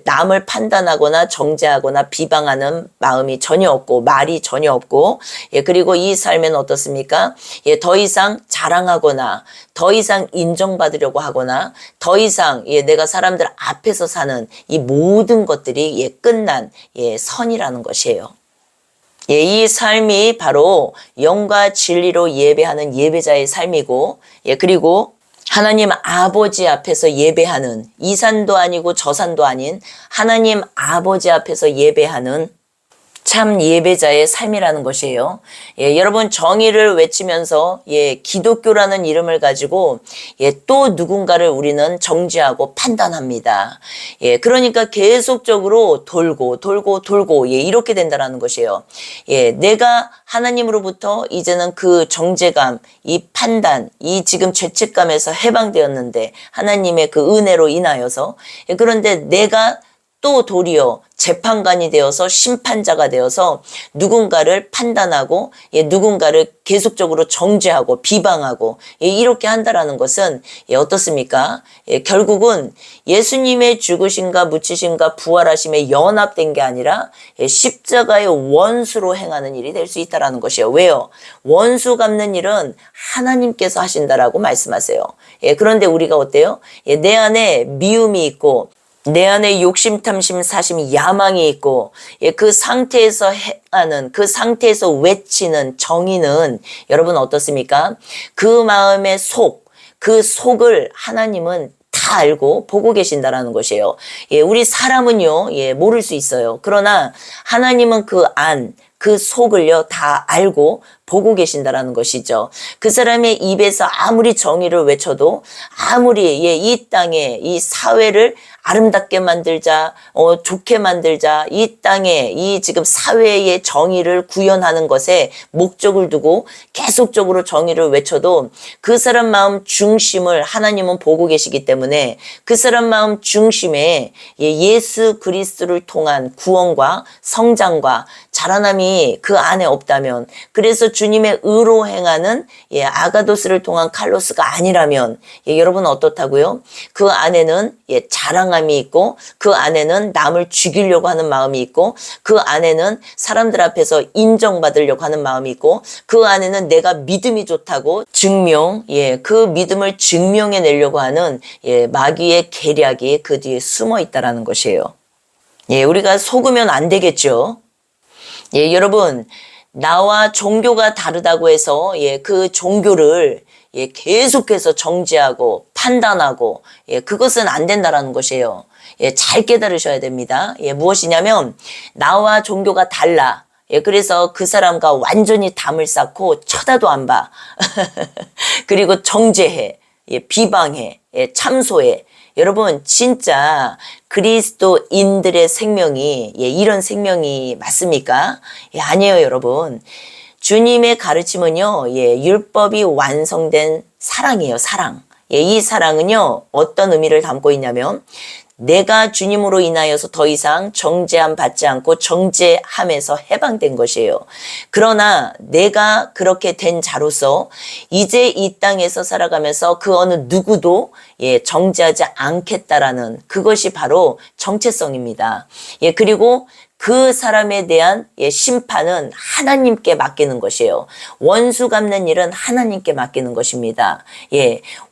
남을 판단하거나 정죄하거나 비방하는 마음이 전혀 없고 말이 전혀 없고, 그리고 이 삶에는 어떻습니까? 더 이상 자랑하거나 더 이상 인정받으려고 하거나 더 이상 내가 사람들 앞에서 사는 이 모든 것들이 끝난 선이라는 것이에요. 이 삶이 바로 영과 진리로 예배하는 예배자의 삶이고, 그리고 하나님 아버지 앞에서 예배하는, 이 산도 아니고 저 산도 아닌 하나님 아버지 앞에서 예배하는 참 예배자의 삶이라는 것이에요. 여러분, 정의를 외치면서 기독교라는 이름을 가지고 또 누군가를 우리는 정죄하고 판단합니다. 그러니까 계속적으로 돌고 이렇게 된다는 것이에요. 내가 하나님으로부터 이제는 그 정죄감, 이 판단, 이 지금 죄책감에서 해방되었는데, 하나님의 그 은혜로 인하여서, 그런데 내가 또 도리어 재판관이 되어서 심판자가 되어서 누군가를 판단하고 누군가를 계속적으로 정죄하고 비방하고 이렇게 한다라는 것은 어떻습니까? 결국은 예수님의 죽으심과 묻히심과 부활하심에 연합된 게 아니라 십자가의 원수로 행하는 일이 될 수 있다라는 것이에요. 왜요? 원수 갚는 일은 하나님께서 하신다라고 말씀하세요. 그런데 우리가 어때요? 내 안에 미움이 있고 내 안에 욕심, 탐심, 사심, 야망이 있고 그 상태에서 행하는, 그 상태에서 외치는 정의는 여러분 어떻습니까? 그 마음의 그 속을 하나님은 다 알고 보고 계신다라는 것이에요. 우리 사람은요, 모를 수 있어요. 그러나 하나님은 그 속을요 다 알고 보고 계신다라는 것이죠. 그 사람의 입에서 아무리 정의를 외쳐도, 아무리 이 땅에 이 사회를 아름답게 만들자, 좋게 만들자, 이 땅에 이 지금 사회의 정의를 구현하는 것에 목적을 두고 계속적으로 정의를 외쳐도 그 사람 마음 중심을 하나님은 보고 계시기 때문에 그 사람 마음 중심에 예수 그리스도를 통한 구원과 성장과 자라남이 그 안에 없다면, 그래서 주님의 의로 행하는 아가도스를 통한 칼로스가 아니라면 여러분 어떻다고요? 그 안에는 자랑함이 있고, 그 안에는 남을 죽이려고 하는 마음이 있고, 그 안에는 사람들 앞에서 인정받으려고 하는 마음이 있고, 그 안에는 내가 믿음이 좋다고 그 믿음을 증명해 내려고 하는 마귀의 계략이 그 뒤에 숨어 있다라는 것이에요. 우리가 속으면 안 되겠죠. 여러분, 나와 종교가 다르다고 해서 그 종교를 계속해서 정죄하고 판단하고 그것은 안 된다라는 것이에요. 잘 깨달으셔야 됩니다. 무엇이냐면 나와 종교가 달라. 그래서 그 사람과 완전히 담을 쌓고 쳐다도 안 봐. 그리고 정죄해, 비방해, 참소해. 여러분, 진짜 그리스도인들의 생명이 이런 생명이 맞습니까? 아니에요, 여러분. 주님의 가르침은요, 율법이 완성된 사랑이에요, 사랑. 이 사랑은요, 어떤 의미를 담고 있냐면 내가 주님으로 인하여서 더 이상 정죄함 받지 않고 정죄함에서 해방된 것이에요. 그러나 내가 그렇게 된 자로서 이제 이 땅에서 살아가면서 그 어느 누구도 정죄하지 않겠다라는 그것이 바로 정체성입니다. 그리고 그 사람에 대한 심판은 하나님께 맡기는 것이에요. 원수 갚는 일은 하나님께 맡기는 것입니다.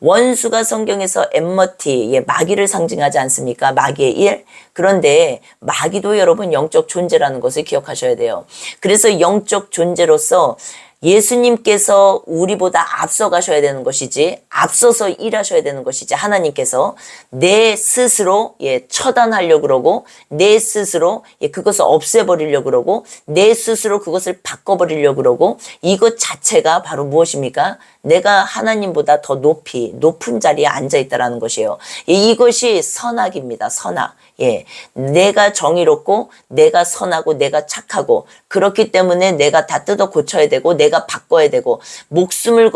원수가 성경에서 엠머티, 마귀를 상징하지 않습니까? 마귀의 일. 그런데 마귀도 여러분 영적 존재라는 것을 기억하셔야 돼요. 그래서 영적 존재로서 예수님께서 우리보다 앞서 가셔야 되는 것이지, 앞서서 일하셔야 되는 것이지, 하나님께서 내 스스로 처단하려고 그러고, 내 스스로 그것을 없애버리려고 그러고, 내 스스로 그것을 바꿔버리려고 그러고, 이것 자체가 바로 무엇입니까? 내가 하나님보다 더 높은 자리에 앉아있다라는 것이에요. 이것이 선악입니다. 선악. 내가 정의롭고, 내가 선하고, 내가 착하고, 그렇기 때문에 내가 다 뜯어 고쳐야 되고, 내가 바꿔야 되고, 목숨을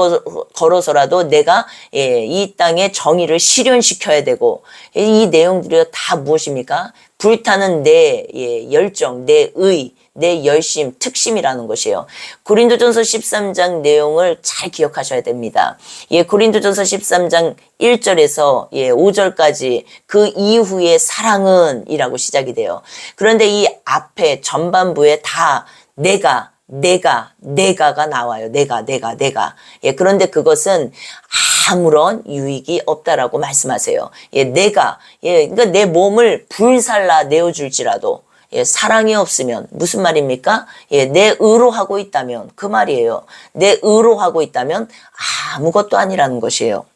걸어서라도 내가 이 땅에 정의를 실현시켜야 되고, 이 내용들이 다 무엇입니까? 불타는 내 열정, 내 의, 내 열심, 특심이라는 것이에요. 고린도전서 13장 내용을 잘 기억하셔야 됩니다. 고린도전서 13장 1절에서 5절까지 그 이후의 사랑은 이라고 시작이 돼요. 그런데 이 앞에 전반부에 다 내가가 나와요. 내가. 그런데 그것은 아무런 유익이 없다라고 말씀하세요. 그러니까 내 몸을 불살라 내어줄지라도 사랑이 없으면 무슨 말입니까? 내 의로 하고 있다면 그 말이에요. 내 의로 하고 있다면 아무것도 아니라는 것이에요.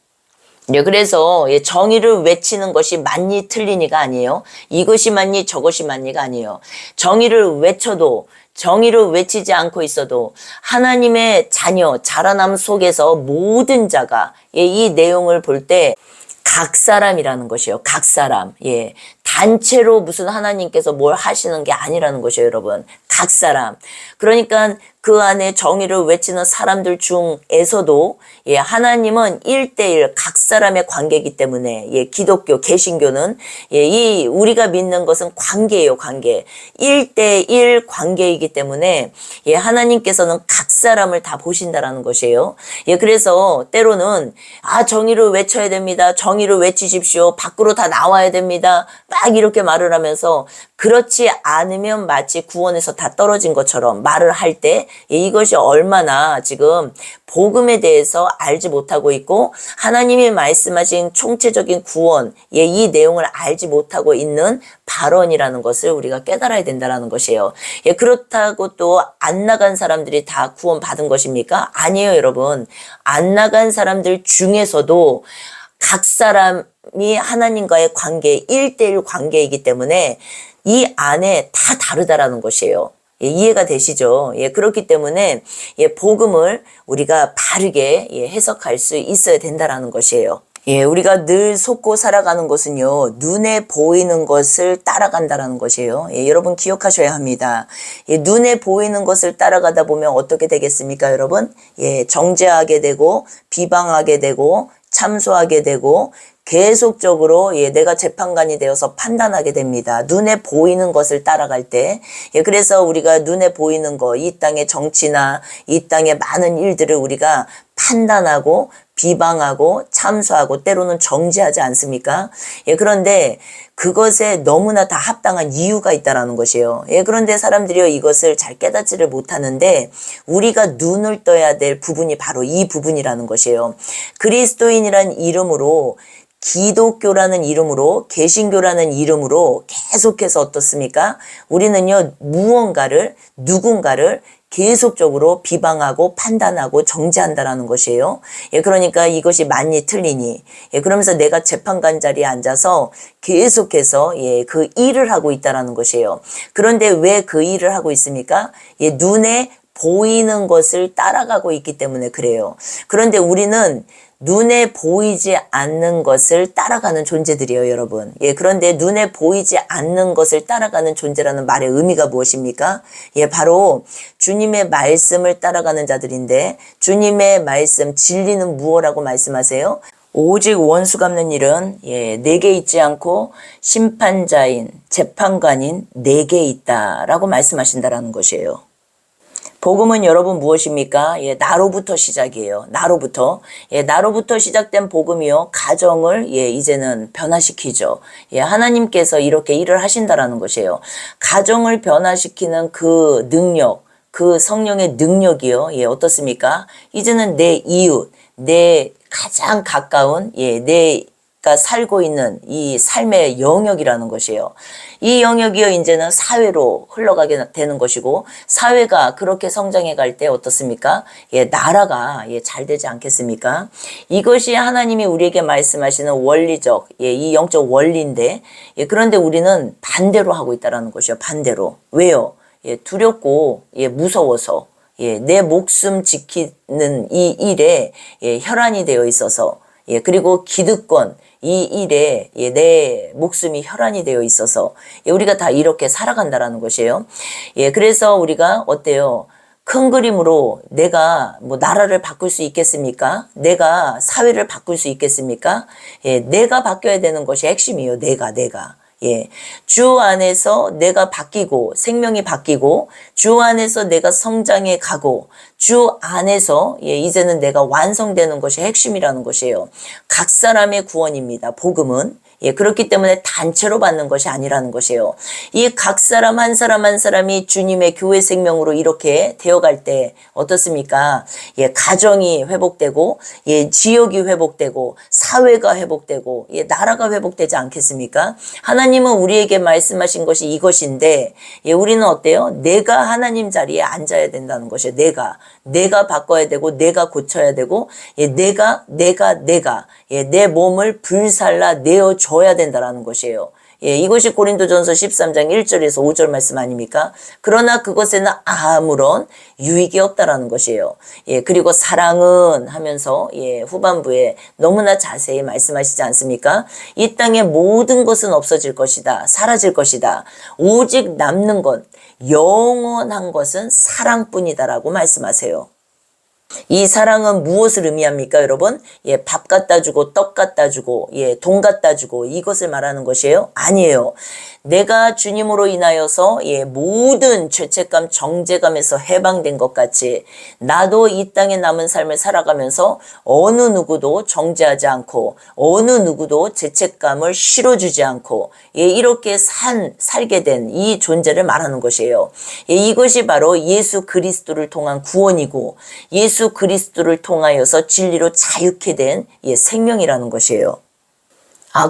그래서 정의를 외치는 것이 맞니 틀리니가 아니에요. 이것이 맞니 저것이 맞니가 아니에요. 정의를 외쳐도, 정의를 외치지 않고 있어도 하나님의 자녀, 자라남 속에서 모든 자가 이 내용을 볼 때 각 사람이라는 것이에요. 각 사람. 단체로 무슨 하나님께서 뭘 하시는 게 아니라는 것이에요, 여러분. 각 사람. 그러니까 그 안에 정의를 외치는 사람들 중에서도 하나님은 1대1 각 사람의 관계이기 때문에 기독교, 개신교는 이 우리가 믿는 것은 관계예요, 관계. 1대1 관계이기 때문에 하나님께서는 각 사람을 다 보신다라는 것이에요. 그래서 때로는 정의를 외쳐야 됩니다. 정의를 외치십시오. 밖으로 다 나와야 됩니다. 막 이렇게 말을 하면서 그렇지 않으면 마치 구원에서 다 떨어진 것처럼 말을 할 때 이것이 얼마나 지금 복음에 대해서 알지 못하고 있고 하나님이 말씀하신 총체적인 구원, 이 내용을 알지 못하고 있는 발언이라는 것을 우리가 깨달아야 된다는 것이에요. 그렇다고 또 안 나간 사람들이 다 구원 받은 것입니까? 아니에요, 여러분. 안 나간 사람들 중에서도 각 사람이 하나님과의 관계, 1대1 관계이기 때문에 이 안에 다 다르다라는 것이에요. 이해가 되시죠? 그렇기 때문에 복음을 우리가 바르게 해석할 수 있어야 된다라는 것이에요. 우리가 늘 속고 살아가는 것은요, 눈에 보이는 것을 따라간다라는 것이에요. 여러분 기억하셔야 합니다. 눈에 보이는 것을 따라가다 보면 어떻게 되겠습니까, 여러분? 정죄하게 되고, 비방하게 되고, 참소하게 되고, 계속적으로 내가 재판관이 되어서 판단하게 됩니다. 눈에 보이는 것을 따라갈 때. 그래서 우리가 눈에 보이는 거, 이 땅의 정치나 이 땅의 많은 일들을 우리가 판단하고 비방하고 참소하고 때로는 정죄하지 않습니까? 그런데 그것에 너무나 다 합당한 이유가 있다라는 것이에요. 그런데 사람들이 이것을 잘 깨닫지를 못하는데 우리가 눈을 떠야 될 부분이 바로 이 부분이라는 것이에요. 그리스도인이란 이름으로, 기독교라는 이름으로, 개신교라는 이름으로 계속해서 어떻습니까? 우리는요, 누군가를 계속적으로 비방하고 판단하고 정죄한다라는 것이에요. 그러니까 이것이 맞니 틀리니. 그러면서 내가 재판관 자리에 앉아서 계속해서 그 일을 하고 있다라는 것이에요. 그런데 왜 그 일을 하고 있습니까? 눈에 보이는 것을 따라가고 있기 때문에 그래요. 그런데 우리는 눈에 보이지 않는 것을 따라가는 존재들이에요, 여러분. 그런데 눈에 보이지 않는 것을 따라가는 존재라는 말의 의미가 무엇입니까? 바로 주님의 말씀을 따라가는 자들인데, 주님의 말씀, 진리는 무엇이라고 말씀하세요? 오직 원수 갚는 일은 내게 있지 않고 심판자인 재판관인 내게 있다라고 말씀하신다라는 것이에요. 복음은 여러분 무엇입니까? 나로부터 시작이에요. 나로부터. 나로부터 시작된 복음이요. 가정을 이제는 변화시키죠. 하나님께서 이렇게 일을 하신다라는 것이에요. 가정을 변화시키는 그 능력, 그 성령의 능력이요. 어떻습니까? 이제는 내 이웃, 내 가장 가까운 내가 살고 있는 이 삶의 영역이라는 것이에요. 이 영역이요 이제는 사회로 흘러가게 되는 것이고, 사회가 그렇게 성장해 갈 때 어떻습니까? 나라가 잘 되지 않겠습니까? 이것이 하나님이 우리에게 말씀하시는 원리적 이 영적 원리인데, 그런데 우리는 반대로 하고 있다라는 것이요. 반대로. 왜요? 두렵고 무서워서 내 목숨 지키는 이 일에 혈안이 되어 있어서, 그리고 기득권 이 일에 내 목숨이 혈안이 되어 있어서 우리가 다 이렇게 살아간다라는 것이에요. 그래서 우리가 어때요? 큰 그림으로 내가 뭐 나라를 바꿀 수 있겠습니까? 내가 사회를 바꿀 수 있겠습니까? 내가 바뀌어야 되는 것이 핵심이에요. 내가. 주 안에서 내가 바뀌고 생명이 바뀌고 주 안에서 내가 성장해 가고 주 안에서 이제는 내가 완성되는 것이 핵심이라는 것이에요. 각 사람의 구원입니다. 복음은. 그렇기 때문에 단체로 받는 것이 아니라는 것이에요. 이 각 사람 한 사람 한 사람이 주님의 교회 생명으로 이렇게 되어갈 때 어떻습니까? 가정이 회복되고, 지역이 회복되고, 사회가 회복되고, 나라가 회복되지 않겠습니까? 하나님은 우리에게 말씀하신 것이 이것인데, 우리는 어때요? 내가 하나님 자리에 앉아야 된다는 것이에요. 내가 바꿔야 되고, 내가 고쳐야 되고, 내가 내 몸을 불살라 내어줘야 된다라는 것이에요. 이것이 고린도전서 13장 1절에서 5절 말씀 아닙니까? 그러나 그것에는 아무런 유익이 없다라는 것이에요. 그리고 사랑은 하면서 후반부에 너무나 자세히 말씀하시지 않습니까? 이 땅의 모든 것은 없어질 것이다. 사라질 것이다. 오직 남는 것, 영원한 것은 사랑뿐이다라고 말씀하세요. 이 사랑은 무엇을 의미합니까, 여러분? 밥 갖다 주고 떡 갖다 주고 돈 갖다 주고 이것을 말하는 것이에요? 아니에요. 내가 주님으로 인하여서 모든 죄책감, 정죄감에서 해방된 것 같이 나도 이 땅에 남은 삶을 살아가면서 어느 누구도 정죄하지 않고 어느 누구도 죄책감을 실어주지 않고 이렇게 살게 된 이 존재를 말하는 것이에요. 이것이 바로 예수 그리스도를 통한 구원이고 예수 그리스도를 통하여서 진리로 자유케 된 생명이라는 것이에요.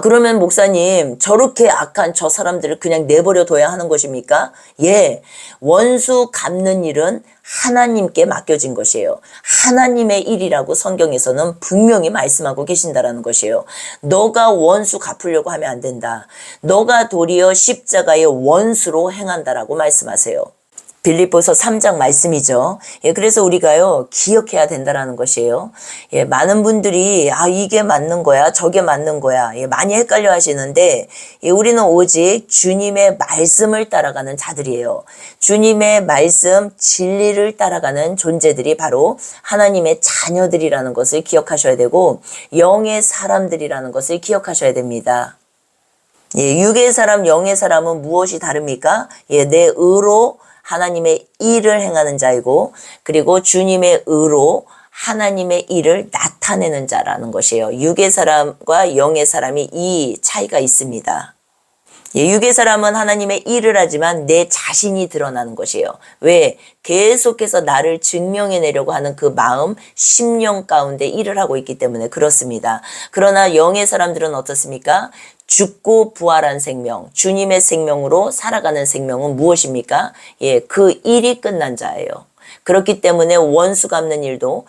그러면 목사님, 저렇게 악한 저 사람들을 그냥 내버려 둬야 하는 것입니까? 원수 갚는 일은 하나님께 맡겨진 것이에요. 하나님의 일이라고 성경에서는 분명히 말씀하고 계신다라는 것이에요. 너가 원수 갚으려고 하면 안 된다. 너가 도리어 십자가의 원수로 행한다라고 말씀하세요. 빌립보서 3장 말씀이죠. 그래서 우리가요, 기억해야 된다라는 것이에요. 많은 분들이, 이게 맞는 거야, 저게 맞는 거야, 많이 헷갈려 하시는데, 우리는 오직 주님의 말씀을 따라가는 자들이에요. 주님의 말씀, 진리를 따라가는 존재들이 바로 하나님의 자녀들이라는 것을 기억하셔야 되고, 영의 사람들이라는 것을 기억하셔야 됩니다. 육의 사람, 영의 사람은 무엇이 다릅니까? 내 의로 하나님의 일을 행하는 자이고, 그리고 주님의 의로 하나님의 일을 나타내는 자라는 것이에요. 육의 사람과 영의 사람이 이 차이가 있습니다. 육의 사람은 하나님의 일을 하지만 내 자신이 드러나는 것이에요. 왜? 계속해서 나를 증명해내려고 하는 그 마음, 심령 가운데 일을 하고 있기 때문에 그렇습니다. 그러나 영의 사람들은 어떻습니까? 죽고 부활한 생명, 주님의 생명으로 살아가는 생명은 무엇입니까? 그 일이 끝난 자예요. 그렇기 때문에 원수 갚는 일도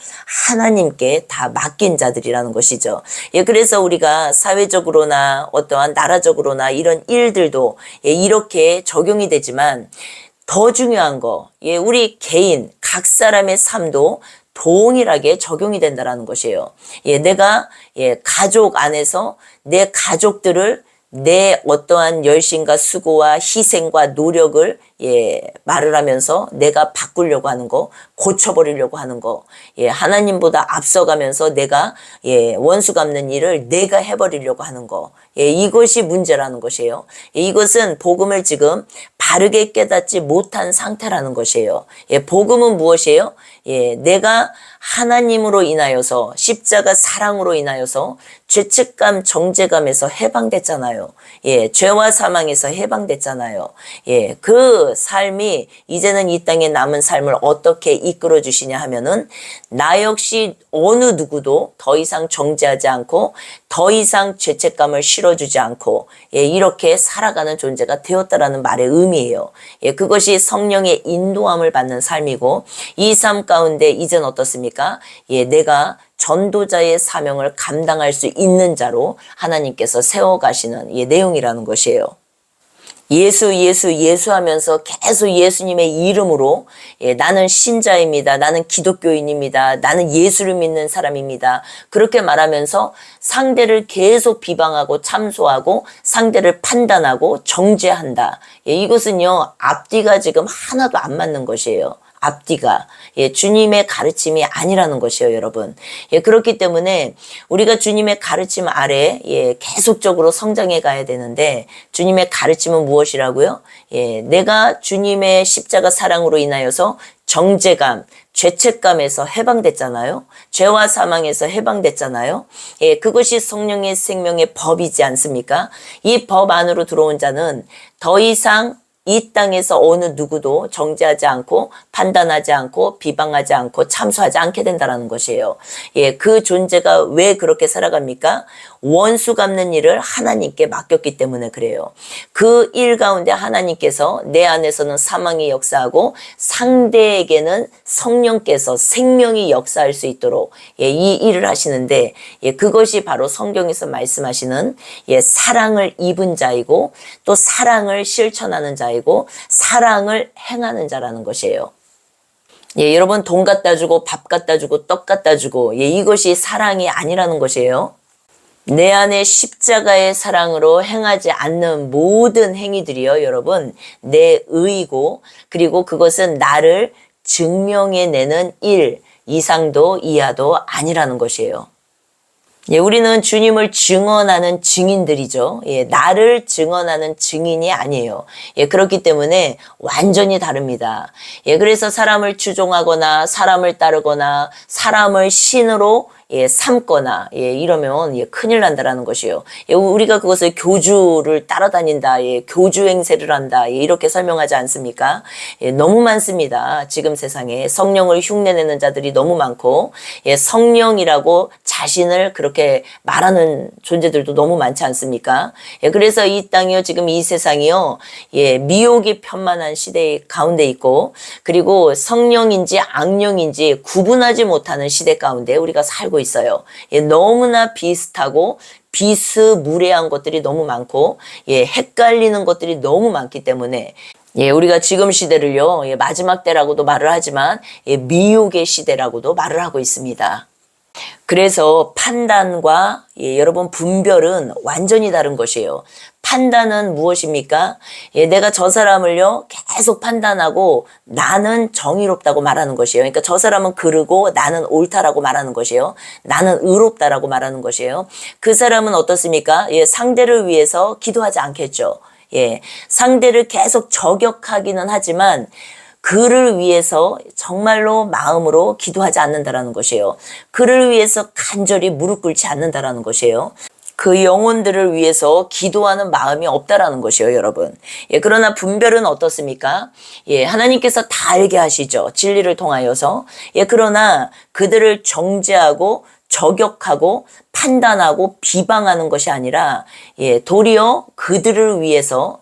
하나님께 다 맡긴 자들이라는 것이죠. 그래서 우리가 사회적으로나 어떠한 나라적으로나 이런 일들도 이렇게 적용이 되지만 더 중요한 거, 우리 개인, 각 사람의 삶도 동일하게 적용이 된다는 것이에요. 내가 가족 안에서 내 가족들을 내 어떠한 열심과 수고와 희생과 노력을 말을 하면서 내가 바꾸려고 하는 거, 고쳐버리려고 하는 거, 하나님보다 앞서가면서 내가 원수 갚는 일을 내가 해버리려고 하는 거, 이것이 문제라는 것이에요. 이것은 복음을 지금 바르게 깨닫지 못한 상태라는 것이에요. 복음은 무엇이에요? 내가 하나님으로 인하여서 십자가 사랑으로 인하여서 죄책감, 정죄감에서 해방됐잖아요. 죄와 사망에서 해방됐잖아요. 그 삶이 이제는 이 땅에 남은 삶을 어떻게 이끌어 주시냐 하면은 나 역시 어느 누구도 더 이상 정죄하지 않고 더 이상 죄책감을 실어주지 않고 이렇게 살아가는 존재가 되었다라는 말의 의미예요. 그것이 성령의 인도함을 받는 삶이고 이 삶 가운데 이젠 어떻습니까? 내가 전도자의 사명을 감당할 수 있는 자로 하나님께서 세워가시는 내용이라는 것이에요. 예수 하면서 계속 예수님의 이름으로 나는 신자입니다. 나는 기독교인입니다. 나는 예수를 믿는 사람입니다. 그렇게 말하면서 상대를 계속 비방하고 참소하고 상대를 판단하고 정죄한다. 이것은요, 앞뒤가 지금 하나도 안 맞는 것이에요. 앞뒤가 주님의 가르침이 아니라는 것이에요, 여러분. 그렇기 때문에 우리가 주님의 가르침 아래 계속적으로 성장해 가야 되는데 주님의 가르침은 무엇이라고요? 내가 주님의 십자가 사랑으로 인하여서 정죄감, 죄책감에서 해방됐잖아요. 죄와 사망에서 해방됐잖아요. 그것이 성령의 생명의 법이지 않습니까? 이 법 안으로 들어온 자는 더 이상 이 땅에서 어느 누구도 정죄하지 않고 판단하지 않고 비방하지 않고 참소하지 않게 된다는 것이에요. 그 존재가 왜 그렇게 살아갑니까? 원수 갚는 일을 하나님께 맡겼기 때문에 그래요. 그 일 가운데 하나님께서 내 안에서는 사망이 역사하고 상대에게는 성령께서 생명이 역사할 수 있도록 이 일을 하시는데 그것이 바로 성경에서 말씀하시는 사랑을 입은 자이고 또 사랑을 실천하는 자이고 사랑을 행하는 자라는 것이에요. 여러분 돈 갖다 주고 밥 갖다 주고 떡 갖다 주고 이것이 사랑이 아니라는 것이에요. 내 안에 십자가의 사랑으로 행하지 않는 모든 행위들이요, 여러분, 내 의이고, 그리고 그것은 나를 증명해내는 일, 이상도 이하도 아니라는 것이에요. 우리는 주님을 증언하는 증인들이죠. 나를 증언하는 증인이 아니에요. 그렇기 때문에 완전히 다릅니다. 그래서 사람을 추종하거나 사람을 따르거나 사람을 신으로 삼거나 이러면 큰일 난다라는 것이에요. 우리가 그것을 교주를 따라다닌다, 교주 행세를 한다 이렇게 설명하지 않습니까? 너무 많습니다. 지금 세상에 성령을 흉내내는 자들이 너무 많고 성령이라고 자신을 그렇게 말하는 존재들도 너무 많지 않습니까? 그래서 이 땅이요, 지금 이 세상이요, 미혹이 편만한 시대 가운데 있고 그리고 성령인지 악령인지 구분하지 못하는 시대 가운데 우리가 살고 있어요. 너무나 비슷하고 비스무리한 것들이 너무 많고 헷갈리는 것들이 너무 많기 때문에 우리가 지금 시대를요, 마지막 때라고도 말을 하지만 미혹의 시대라고도 말을 하고 있습니다. 그래서 판단과 여러분 분별은 완전히 다른 것이에요. 판단은 무엇입니까? 내가 저 사람을요 계속 판단하고 나는 정의롭다고 말하는 것이에요. 그러니까 저 사람은 그르고 나는 옳다라고 말하는 것이에요. 나는 의롭다라고 말하는 것이에요. 그 사람은 어떻습니까? 상대를 위해서 기도하지 않겠죠. 상대를 계속 저격하기는 하지만 그를 위해서 정말로 마음으로 기도하지 않는다라는 것이에요. 그를 위해서 간절히 무릎 꿇지 않는다라는 것이에요. 그 영혼들을 위해서 기도하는 마음이 없다라는 것이에요, 여러분. 그러나 분별은 어떻습니까? 하나님께서 다 알게 하시죠. 진리를 통하여서. 그러나 그들을 정죄하고 저격하고 판단하고 비방하는 것이 아니라 도리어 그들을 위해서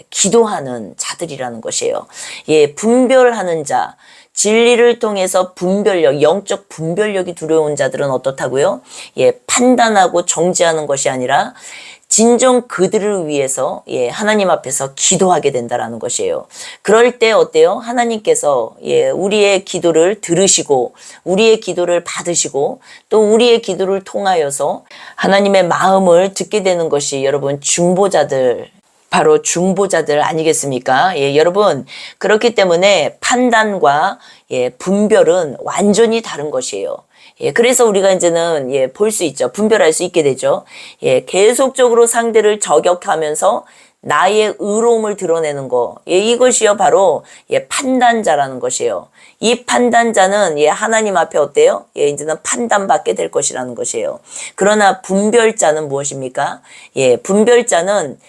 기도하는 자들이라는 것이에요. 분별하는 자, 진리를 통해서 분별력, 영적 분별력이 들어온 자들은 어떻다고요? 판단하고 정죄하는 것이 아니라 진정 그들을 위해서 하나님 앞에서 기도하게 된다라는 것이에요. 그럴 때 어때요? 하나님께서 우리의 기도를 들으시고 우리의 기도를 받으시고 또 우리의 기도를 통하여서 하나님의 마음을 듣게 되는 것이 여러분 중보자들, 바로 중보자들 아니겠습니까? 여러분, 그렇기 때문에 판단과 분별은 완전히 다른 것이에요. 그래서 우리가 이제는 볼 수 있죠. 분별할 수 있게 되죠. 계속적으로 상대를 저격하면서 나의 의로움을 드러내는 거. 이것이요 바로 판단자라는 것이에요. 이 판단자는 하나님 앞에 어때요? 이제는 판단받게 될 것이라는 것이에요. 그러나 분별자는 무엇입니까? 분별자는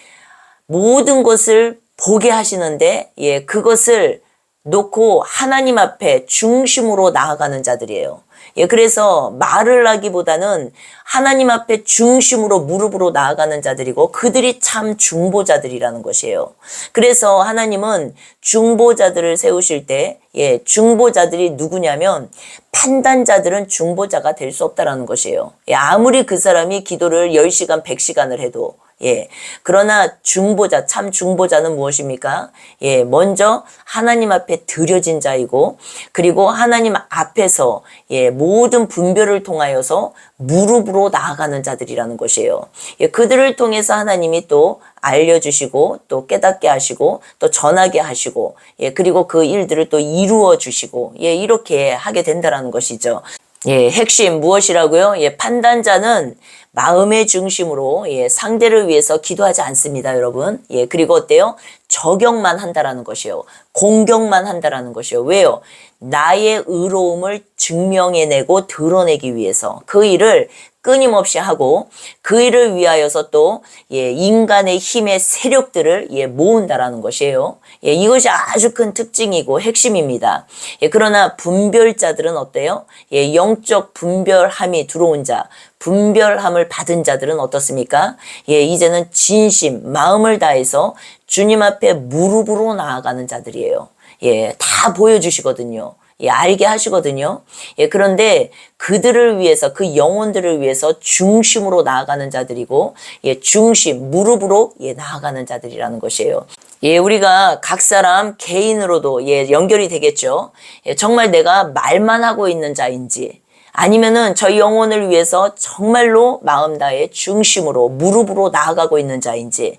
모든 것을 보게 하시는데 그것을 놓고 하나님 앞에 중심으로 나아가는 자들이에요. 그래서 말을 하기보다는 하나님 앞에 중심으로 무릎으로 나아가는 자들이고 그들이 참 중보자들이라는 것이에요. 그래서 하나님은 중보자들을 세우실 때 중보자들이 누구냐면 판단자들은 중보자가 될 수 없다라는 것이에요. 아무리 그 사람이 기도를 10시간, 100시간을 해도 그러나 중보자, 참 중보자는 무엇입니까? 먼저 하나님 앞에 드려진 자이고, 그리고 하나님 앞에서 모든 분별을 통하여서 무릎으로 나아가는 자들이라는 것이에요. 그들을 통해서 하나님이 또 알려주시고, 또 깨닫게 하시고, 또 전하게 하시고, 그리고 그 일들을 또 이루어 주시고, 이렇게 하게 된다라는 것이죠. 핵심 무엇이라고요? 판단자는 마음의 중심으로 상대를 위해서 기도하지 않습니다, 여러분. 그리고 어때요? 저격만 한다라는 것이요. 공격만 한다라는 것이요. 왜요? 나의 의로움을 증명해내고 드러내기 위해서 그 일을 끊임없이 하고 그 일을 위하여서 또 인간의 힘의 세력들을 모은다라는 것이에요. 이것이 아주 큰 특징이고 핵심입니다. 그러나 분별자들은 어때요? 영적 분별함이 들어온 자, 분별함을 받은 자들은 어떻습니까? 이제는 진심, 마음을 다해서 주님 앞에 무릎으로 나아가는 자들이에요. 다 보여주시거든요. 알게 하시거든요. 그런데 그들을 위해서, 그 영혼들을 위해서 중심으로 나아가는 자들이고, 중심, 무릎으로 나아가는 자들이라는 것이에요. 우리가 각 사람 개인으로도 연결이 되겠죠. 정말 내가 말만 하고 있는 자인지, 아니면은 저희 영혼을 위해서 정말로 마음 다해 중심으로 무릎으로 나아가고 있는 자인지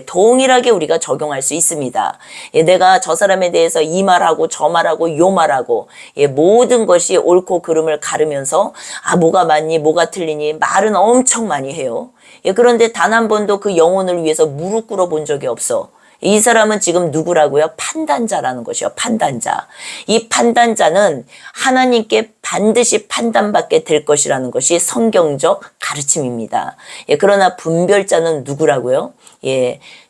동일하게 우리가 적용할 수 있습니다. 내가 저 사람에 대해서 이 말하고 저 말하고 요 말하고 모든 것이 옳고 그름을 가르면서 뭐가 맞니 뭐가 틀리니 말은 엄청 많이 해요. 그런데 단 한 번도 그 영혼을 위해서 무릎 꿇어 본 적이 없어. 이 사람은 지금 누구라고요? 판단자라는 것이요. 판단자. 이 판단자는 하나님께 반드시 판단받게 될 것이라는 것이 성경적 가르침입니다. 그러나 분별자는 누구라고요?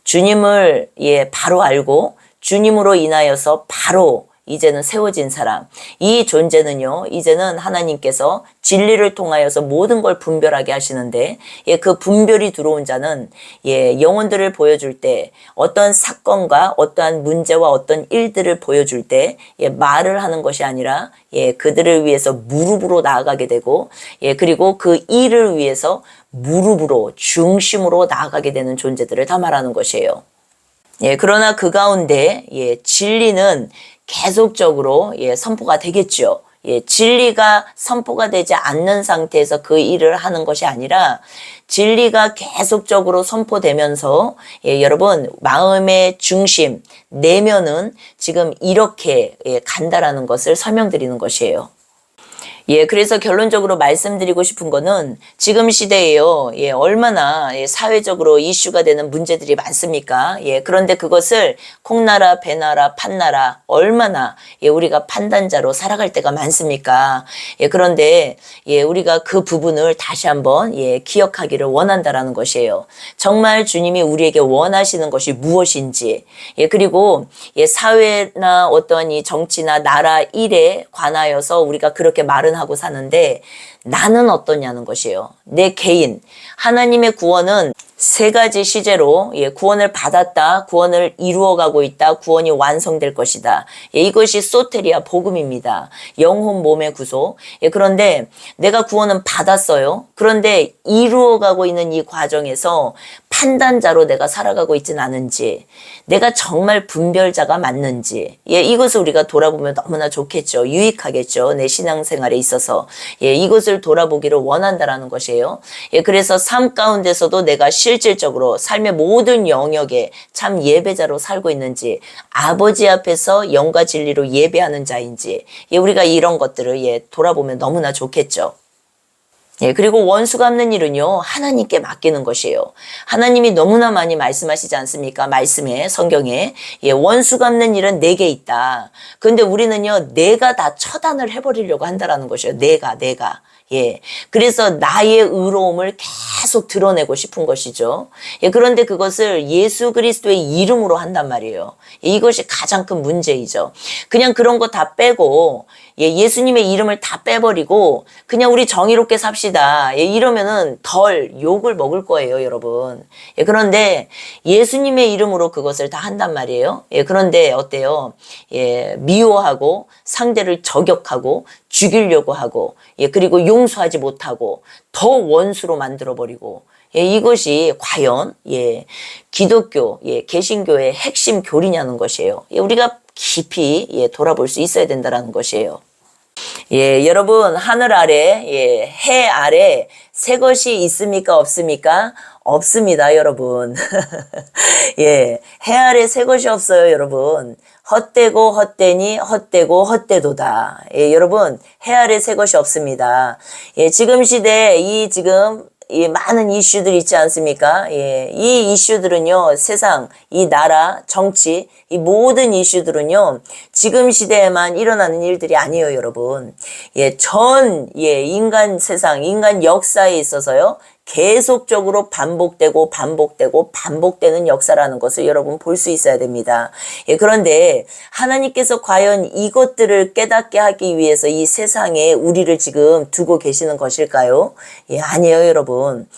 주님을 바로 알고 주님으로 인하여서 바로 이제는 세워진 사람. 이 존재는요, 이제는 하나님께서 진리를 통하여서 모든 걸 분별하게 하시는데, 그 분별이 들어온 자는, 영혼들을 보여줄 때, 어떤 사건과 어떠한 문제와 어떤 일들을 보여줄 때, 말을 하는 것이 아니라, 그들을 위해서 무릎으로 나아가게 되고, 그리고 그 일을 위해서 무릎으로, 중심으로 나아가게 되는 존재들을 다 말하는 것이에요. 그러나 그 가운데, 진리는 계속적으로 선포가 되겠죠. 진리가 선포가 되지 않는 상태에서 그 일을 하는 것이 아니라 진리가 계속적으로 선포되면서 여러분 마음의 중심, 내면은 지금 이렇게 간다라는 것을 설명드리는 것이에요. 그래서 결론적으로 말씀드리고 싶은 거는 지금 시대에요. 얼마나 사회적으로 이슈가 되는 문제들이 많습니까? 그런데 그것을 콩나라, 배나라, 판나라 얼마나 우리가 판단자로 살아갈 때가 많습니까? 그런데 우리가 그 부분을 다시 한번 기억하기를 원한다라는 것이에요. 정말 주님이 우리에게 원하시는 것이 무엇인지, 그리고 사회나 어떤 이 정치나 나라 일에 관하여서 우리가 그렇게 말은 하고 사는데 나는 어떠냐는 것이에요. 내 개인, 하나님의 구원은 세 가지 시제로 구원을 받았다, 구원을 이루어가고 있다, 구원이 완성될 것이다. 이것이 소테리아 복음입니다. 영혼 몸의 구속. 그런데 내가 구원은 받았어요. 그런데 이루어가고 있는 이 과정에서 판단자로 내가 살아가고 있진 않은지, 내가 정말 분별자가 맞는지, 이것을 우리가 돌아보면 너무나 좋겠죠. 유익하겠죠. 내 신앙생활에 있어서. 이것을 돌아보기를 원한다라는 것이에요. 그래서 삶 가운데서도 내가 실질적으로 삶의 모든 영역에 참 예배자로 살고 있는지, 아버지 앞에서 영과 진리로 예배하는 자인지, 우리가 이런 것들을 돌아보면 너무나 좋겠죠. 그리고 원수 갚는 일은요, 하나님께 맡기는 것이에요. 하나님이 너무나 많이 말씀하시지 않습니까? 말씀에, 성경에. 원수 갚는 일은 내게 있다. 그런데 우리는요, 내가 다 처단을 해버리려고 한다라는 것이에요. 내가. 그래서 나의 의로움을 계속 드러내고 싶은 것이죠. 그런데 그것을 예수 그리스도의 이름으로 한단 말이에요. 이것이 가장 큰 문제이죠. 그냥 그런 거 다 빼고, 예수님의 이름을 다 빼버리고 그냥 우리 정의롭게 삽시다. 이러면은 덜 욕을 먹을 거예요, 여러분. 그런데 예수님의 이름으로 그것을 다 한단 말이에요. 그런데 어때요? 미워하고 상대를 저격하고 죽이려고 하고, 그리고 용서하지 못하고 더 원수로 만들어버리고, 이것이 과연 기독교, 개신교의 핵심 교리냐는 것이에요. 우리가 깊이 돌아볼 수 있어야 된다는 것이에요. 여러분, 하늘 아래, 해 아래 새 것이 있습니까? 없습니까? 없습니다, 여러분. 해 아래 새 것이 없어요, 여러분. 헛되고 헛되니 헛되고 헛되도다. 여러분, 해 아래 새 것이 없습니다. 지금 시대에 이 많은 이슈들 있지 않습니까? 이 이슈들은요, 세상, 이 나라, 정치, 이 모든 이슈들은요, 지금 시대에만 일어나는 일들이 아니에요, 여러분. 인간 세상, 인간 역사에 있어서요, 계속적으로 반복되는 역사라는 것을 여러분 볼 수 있어야 됩니다. 그런데 하나님께서 과연 이것들을 깨닫게 하기 위해서 이 세상에 우리를 지금 두고 계시는 것일까요? 아니에요, 여러분.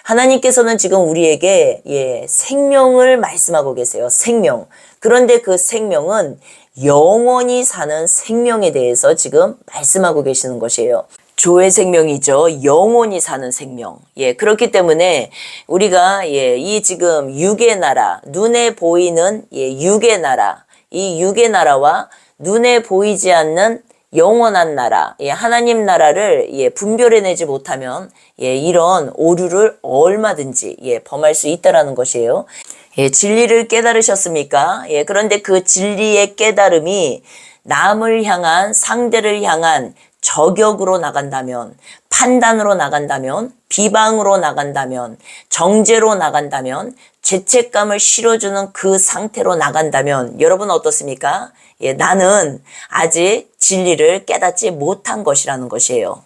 하나님께서는 지금 우리에게 생명을 말씀하고 계세요. 생명. 그런데 그 생명은 영원히 사는 생명에 대해서 지금 말씀하고 계시는 것이에요. 조의 생명이죠. 영원히 사는 생명. 그렇기 때문에 우리가 이 지금 육의 나라, 눈에 보이는 육의 나라, 이 육의 나라와 눈에 보이지 않는 영원한 나라, 하나님 나라를 분별해내지 못하면 이런 오류를 얼마든지 범할 수 있다라는 것이에요. 진리를 깨달으셨습니까? 그런데 그 진리의 깨달음이 남을 향한, 상대를 향한 저격으로 나간다면, 판단으로 나간다면, 비방으로 나간다면, 정죄로 나간다면, 죄책감을 실어주는 그 상태로 나간다면 여러분 어떻습니까? 나는 아직 진리를 깨닫지 못한 것이라는 것이에요.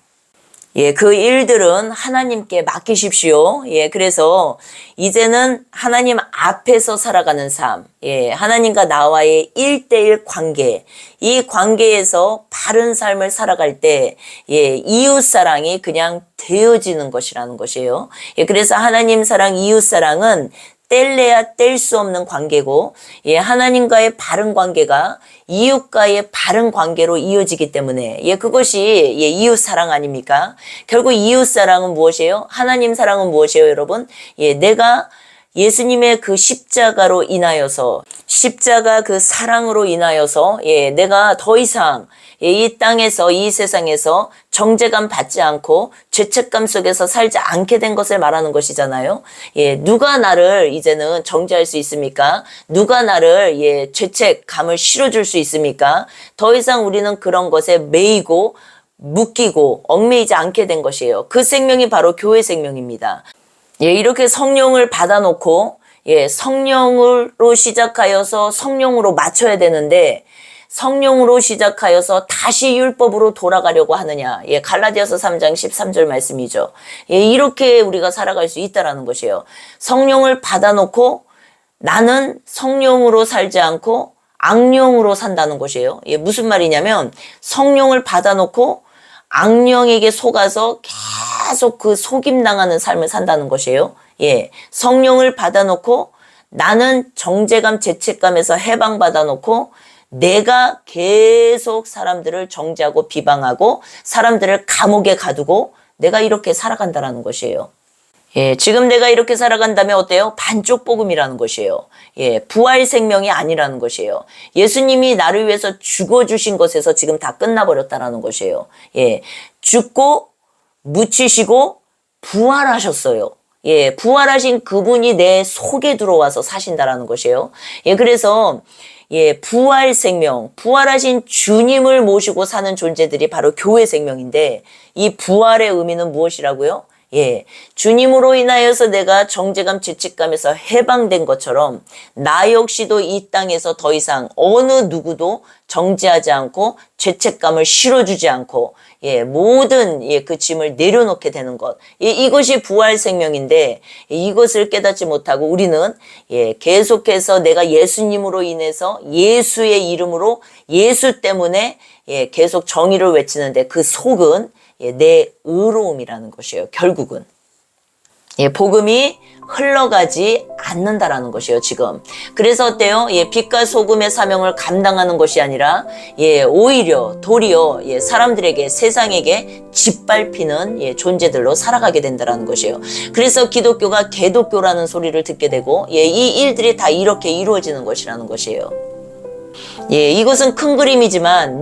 그 일들은 하나님께 맡기십시오. 그래서 이제는 하나님 앞에서 살아가는 삶, 하나님과 나와의 1:1 관계, 이 관계에서 바른 삶을 살아갈 때, 이웃 사랑이 그냥 되어지는 것이라는 것이에요. 그래서 하나님 사랑, 이웃 사랑은 뗄래야 뗄 수 없는 관계고, 하나님과의 바른 관계가 이웃과의 바른 관계로 이어지기 때문에, 그것이 이웃 사랑 아닙니까? 결국 이웃 사랑은 무엇이에요? 하나님 사랑은 무엇이에요, 여러분? 내가 예수님의 그 십자가로 인하여서, 십자가 그 사랑으로 인하여서, 내가 더 이상 이 땅에서, 이 세상에서 정죄감 받지 않고 죄책감 속에서 살지 않게 된 것을 말하는 것이잖아요. 누가 나를 이제는 정죄할 수 있습니까? 누가 나를 죄책감을 실어줄 수 있습니까? 더 이상 우리는 그런 것에 매이고 묶이고 얽매이지 않게 된 것이에요. 그 생명이 바로 교회 생명입니다. 이렇게 성령을 받아놓고 성령으로 시작하여서 성령으로 맞춰야 되는데, 성령으로 시작하여서 다시 율법으로 돌아가려고 하느냐. 갈라디아서 3장 13절 말씀이죠. 이렇게 우리가 살아갈 수 있다라는 것이에요. 성령을 받아놓고 나는 성령으로 살지 않고 악령으로 산다는 것이에요. 무슨 말이냐면 성령을 받아놓고 악령에게 속아서 계속 그 속임당하는 삶을 산다는 것이에요. 성령을 받아놓고 나는 정죄감, 죄책감에서 해방받아놓고 내가 계속 사람들을 정죄하고 비방하고 사람들을 감옥에 가두고 내가 이렇게 살아간다라는 것이에요. 예, 지금 내가 이렇게 살아간다면 어때요? 반쪽 복음이라는 것이에요. 예, 부활 생명이 아니라는 것이에요. 예수님이 나를 위해서 죽어주신 것에서 지금 다 끝나버렸다라는 것이에요. 예, 죽고 묻히시고 부활하셨어요. 예, 부활하신 그분이 내 속에 들어와서 사신다라는 것이에요. 예, 그래서 예, 부활 생명, 부활하신 주님을 모시고 사는 존재들이 바로 교회 생명인데 이 부활의 의미는 무엇이라고요? 예, 주님으로 인하여서 내가 정죄감, 죄책감에서 해방된 것처럼 나 역시도 이 땅에서 더 이상 어느 누구도 정죄하지 않고 죄책감을 실어주지 않고 예, 모든 예, 그 짐을 내려놓게 되는 것. 예, 이것이 부활 생명인데 예, 이것을 깨닫지 못하고 우리는 예, 계속해서 내가 예수님으로 인해서 예수의 이름으로 예수 때문에 예, 계속 정의를 외치는데 그 속은 예, 내 의로움이라는 것이에요. 결국은 예, 복음이 흘러가지 않는다라는 것이에요. 지금 그래서 어때요? 예, 빛과 소금의 사명을 감당하는 것이 아니라 예, 오히려 도리어 예, 사람들에게 세상에게 짓밟히는 예, 존재들로 살아가게 된다라는 것이에요. 그래서 기독교가 개독교라는 소리를 듣게 되고 예, 이 일들이 다 이렇게 이루어지는 것이라는 것이에요. 예, 이것은 큰 그림이지만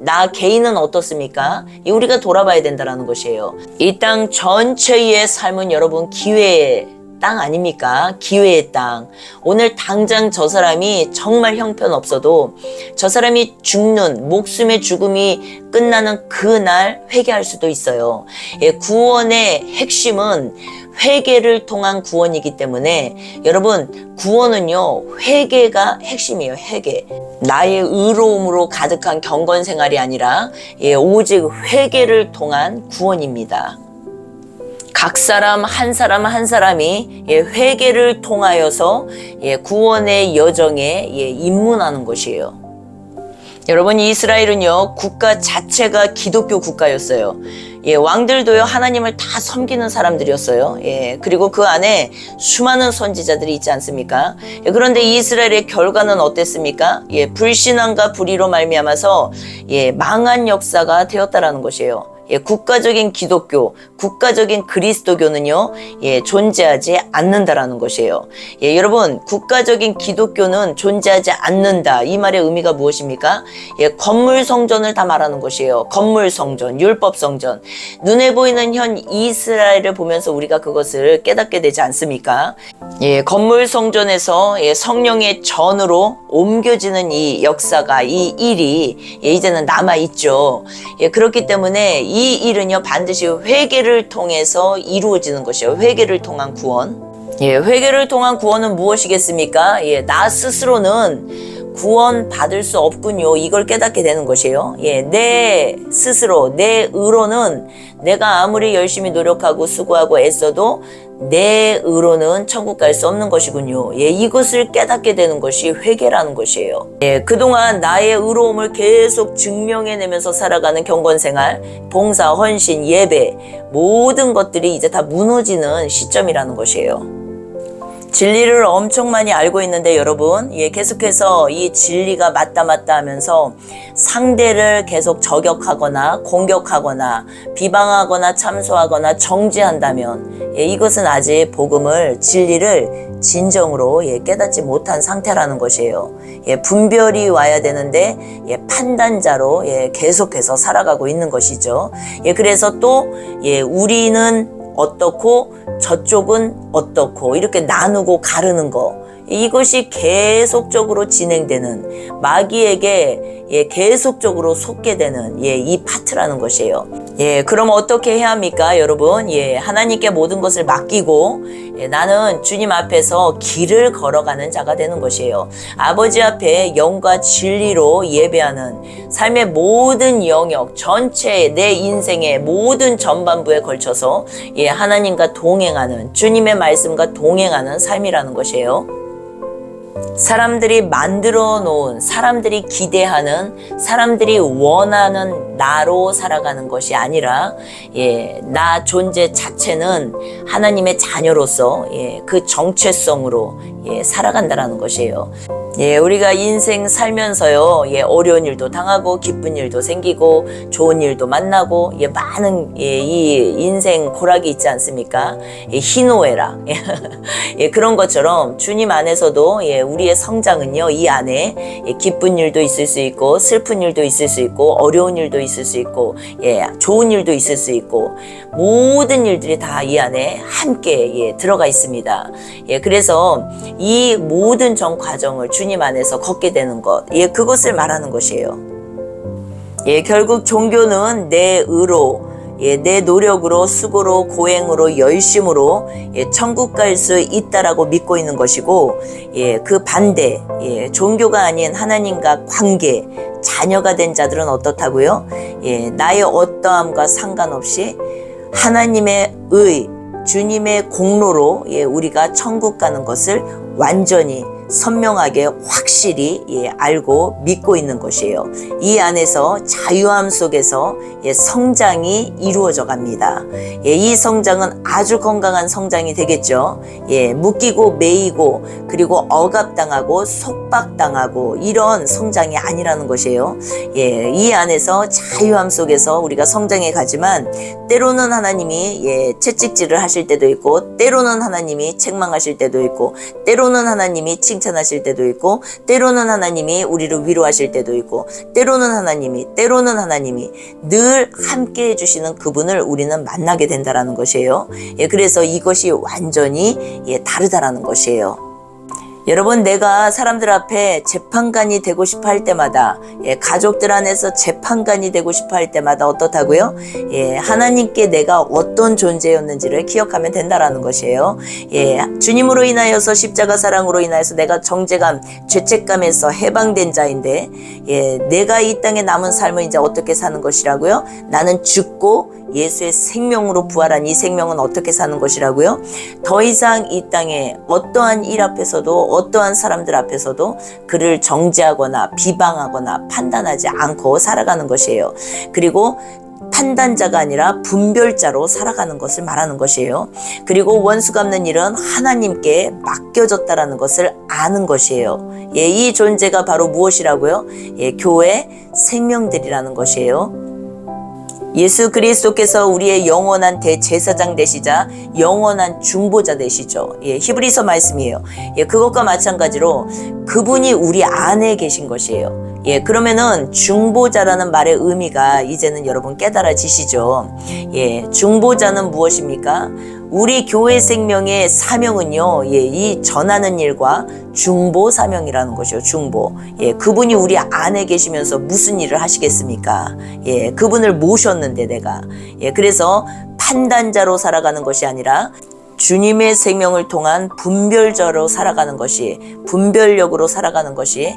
나 개인은 어떻습니까? 우리가 돌아봐야 된다는 것이에요. 이 땅 전체의 삶은 여러분 기회의 땅 아닙니까? 기회의 땅. 오늘 당장 저 사람이 정말 형편없어도 저 사람이 죽는 목숨의 죽음이 끝나는 그날 회개할 수도 있어요. 예, 구원의 핵심은 회개를 통한 구원이기 때문에 여러분 구원은요 회개가 핵심이에요. 회개. 나의 의로움으로 가득한 경건 생활이 아니라 예, 오직 회개를 통한 구원입니다. 각 사람 한 사람이 예, 회개를 통하여서 예, 구원의 여정에 예, 입문하는 것이에요. 여러분 이스라엘은요 국가 자체가 기독교 국가였어요. 예, 왕들도요 하나님을 다 섬기는 사람들이었어요. 예, 그리고 그 안에 수많은 선지자들이 있지 않습니까? 예, 그런데 이스라엘의 결과는 어땠습니까? 예, 불신앙과 불의로 말미암아서 예, 망한 역사가 되었다라는 것이에요. 예, 국가적인 기독교, 국가적인 그리스도교는요, 예, 존재하지 않는다라는 것이에요. 예, 여러분, 국가적인 기독교는 존재하지 않는다. 이 말의 의미가 무엇입니까? 예, 건물 성전을 다 말하는 것이에요. 건물 성전, 율법 성전. 눈에 보이는 현 이스라엘을 보면서 우리가 그것을 깨닫게 되지 않습니까? 예, 건물 성전에서 예, 성령의 전으로 옮겨지는 이 역사가, 이 일이 예, 이제는 남아있죠. 예, 그렇기 때문에 이 일은요 반드시 회개를 통해서 이루어지는 것이에요. 회개를 통한 구원. 예, 회개를 통한 구원은 무엇이겠습니까? 예, 나 스스로는 구원 받을 수 없군요. 이걸 깨닫게 되는 것이에요. 예, 내 스스로, 내 의로는 내가 아무리 열심히 노력하고 수고하고 애써도 내 의로는 천국 갈 수 없는 것이군요. 예, 이것을 깨닫게 되는 것이 회개라는 것이에요. 예, 그동안 나의 의로움을 계속 증명해내면서 살아가는 경건생활, 봉사, 헌신, 예배 모든 것들이 이제 다 무너지는 시점이라는 것이에요. 진리를 엄청 많이 알고 있는데 여러분 예, 계속해서 이 진리가 맞다 하면서 상대를 계속 저격하거나 공격하거나 비방하거나 참소하거나 정죄한다면 예, 이것은 아직 복음을 진리를 진정으로 예, 깨닫지 못한 상태라는 것이에요. 예, 분별이 와야 되는데 예, 판단자로 예, 계속해서 살아가고 있는 것이죠. 예, 그래서 또 예, 우리는 어떻고 저쪽은 어떻고 이렇게 나누고 가르는 거 이것이 계속적으로 진행되는 마귀에게 예, 계속적으로 속게 되는 예, 이 파트라는 것이에요. 예, 그럼 어떻게 해야 합니까, 여러분? 예, 하나님께 모든 것을 맡기고 예, 나는 주님 앞에서 길을 걸어가는 자가 되는 것이에요. 아버지 앞에 영과 진리로 예배하는 삶의 모든 영역 전체 내 인생의 모든 전반부에 걸쳐서 예, 하나님과 동행하는 주님의 말씀과 동행하는 삶이라는 것이에요. 사람들이 만들어 놓은, 사람들이 기대하는, 사람들이 원하는 나로 살아가는 것이 아니라 나 존재 자체는 하나님의 자녀로서 그 정체성으로 살아간다라는 것이에요. 우리가 인생 살면서요, 어려운 일도 당하고, 기쁜 일도 생기고, 좋은 일도 만나고, 많은, 이 인생 고락이 있지 않습니까? 희노애락. 그런 것처럼 주님 안에서도, 우리의 성장은요, 이 안에, 기쁜 일도 있을 수 있고, 슬픈 일도 있을 수 있고, 어려운 일도 있을 수 있고, 좋은 일도 있을 수 있고, 모든 일들이 다 이 안에 함께, 들어가 있습니다. 그래서 이 모든 전 과정을 주님 안에서 걷게 되는 것, 그것을 말하는 것이에요. 결국 종교는 내 의로, 내 노력으로, 수고로, 고행으로, 열심으로 천국 갈 수 있다라고 믿고 있는 것이고, 그 반대, 종교가 아닌 하나님과 관계, 자녀가 된 자들은 어떻다고요? 나의 어떠함과 상관없이 하나님의 의, 주님의 공로로 우리가 천국 가는 것을 완전히 선명하게 확실히 알고 믿고 있는 것이에요. 이 안에서 자유함 속에서 성장이 이루어져 갑니다. 이 성장은 아주 건강한 성장이 되겠죠. 묶이고 매이고 그리고 억압당하고 속박당하고 이런 성장이 아니라는 것이에요. 이 안에서 자유함 속에서 우리가 성장해 가지만 때로는 하나님이 채찍질을 하실 때도 있고, 때로는 하나님이 책망하실 때도 있고, 때로는 하나님이 칭찬하실 때도 있고, 때로는 하나님이 우리를 위로하실 때도 있고, 때로는 하나님이 늘 함께 해주시는 그분을 우리는 만나게 된다라는 것이에요. 그래서 이것이 완전히 다르다라는 것이에요. 여러분, 내가 사람들 앞에 재판관이 되고 싶어 할 때마다, 가족들 안에서 재판관이 되고 싶어 할 때마다 어떻다고요? 하나님께 내가 어떤 존재였는지를 기억하면 된다라는 것이에요. 주님으로 인하여서 십자가 사랑으로 인하여서 내가 정죄감, 죄책감에서 해방된 자인데, 내가 이 땅에 남은 삶을 이제 어떻게 사는 것이라고요? 나는 죽고 예수의 생명으로 부활한 이 생명은 어떻게 사는 것이라고요? 더 이상 이 땅에 어떠한 일 앞에서도 어떠한 사람들 앞에서도 그를 정죄하거나 비방하거나 판단하지 않고 살아가는 것이에요. 그리고 판단자가 아니라 분별자로 살아가는 것을 말하는 것이에요. 그리고 원수 갚는 일은 하나님께 맡겨졌다라는 것을 아는 것이에요. 이 존재가 바로 무엇이라고요? 교회 생명들이라는 것이에요. 예수 그리스도께서 우리의 영원한 대제사장 되시자 영원한 중보자 되시죠. 히브리서 말씀이에요. 그것과 마찬가지로 그분이 우리 안에 계신 것이에요. 그러면은 중보자라는 말의 의미가 이제는 여러분 깨달아지시죠. 중보자는 무엇입니까? 우리 교회 생명의 사명은요, 이 전하는 일과 중보 사명이라는 것이요, 중보. 그분이 우리 안에 계시면서 무슨 일을 하시겠습니까? 그분을 모셨는데 내가. 그래서 판단자로 살아가는 것이 아니라 주님의 생명을 통한 분별자로 살아가는 것이, 분별력으로 살아가는 것이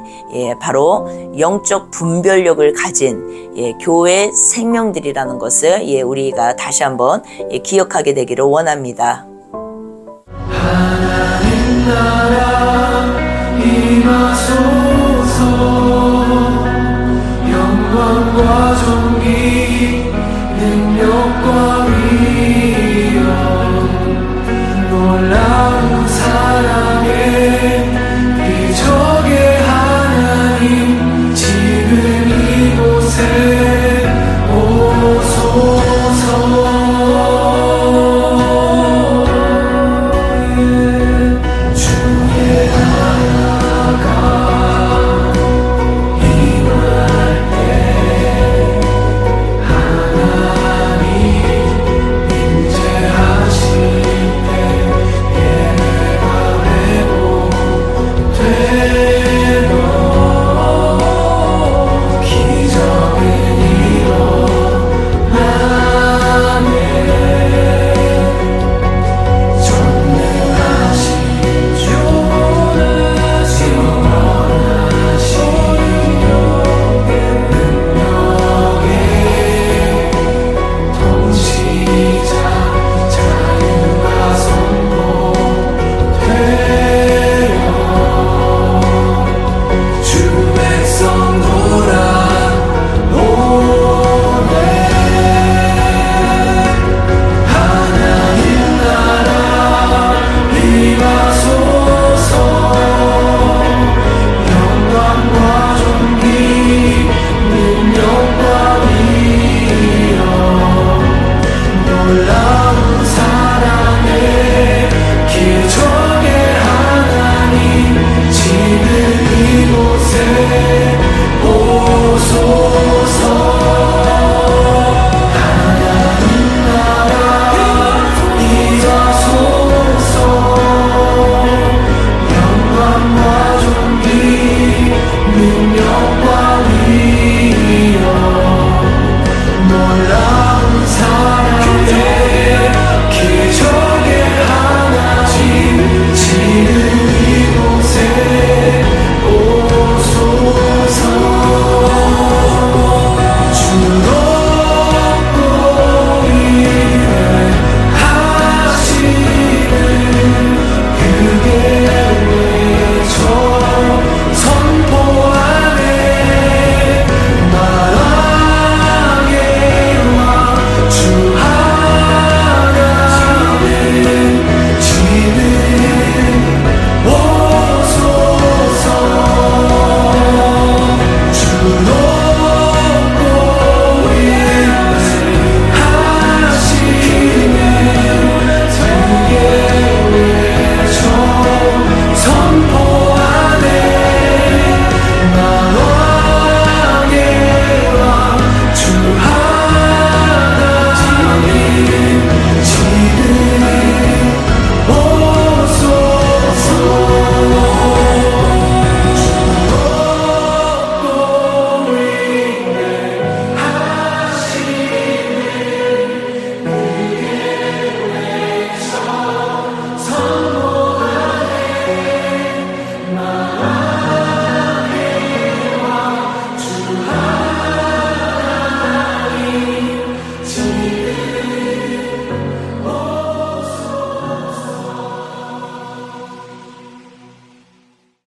바로 영적 분별력을 가진 교회 생명들이라는 것을 우리가 다시 한번 기억하게 되기를 원합니다. 하나님 나라 임하소서 영광과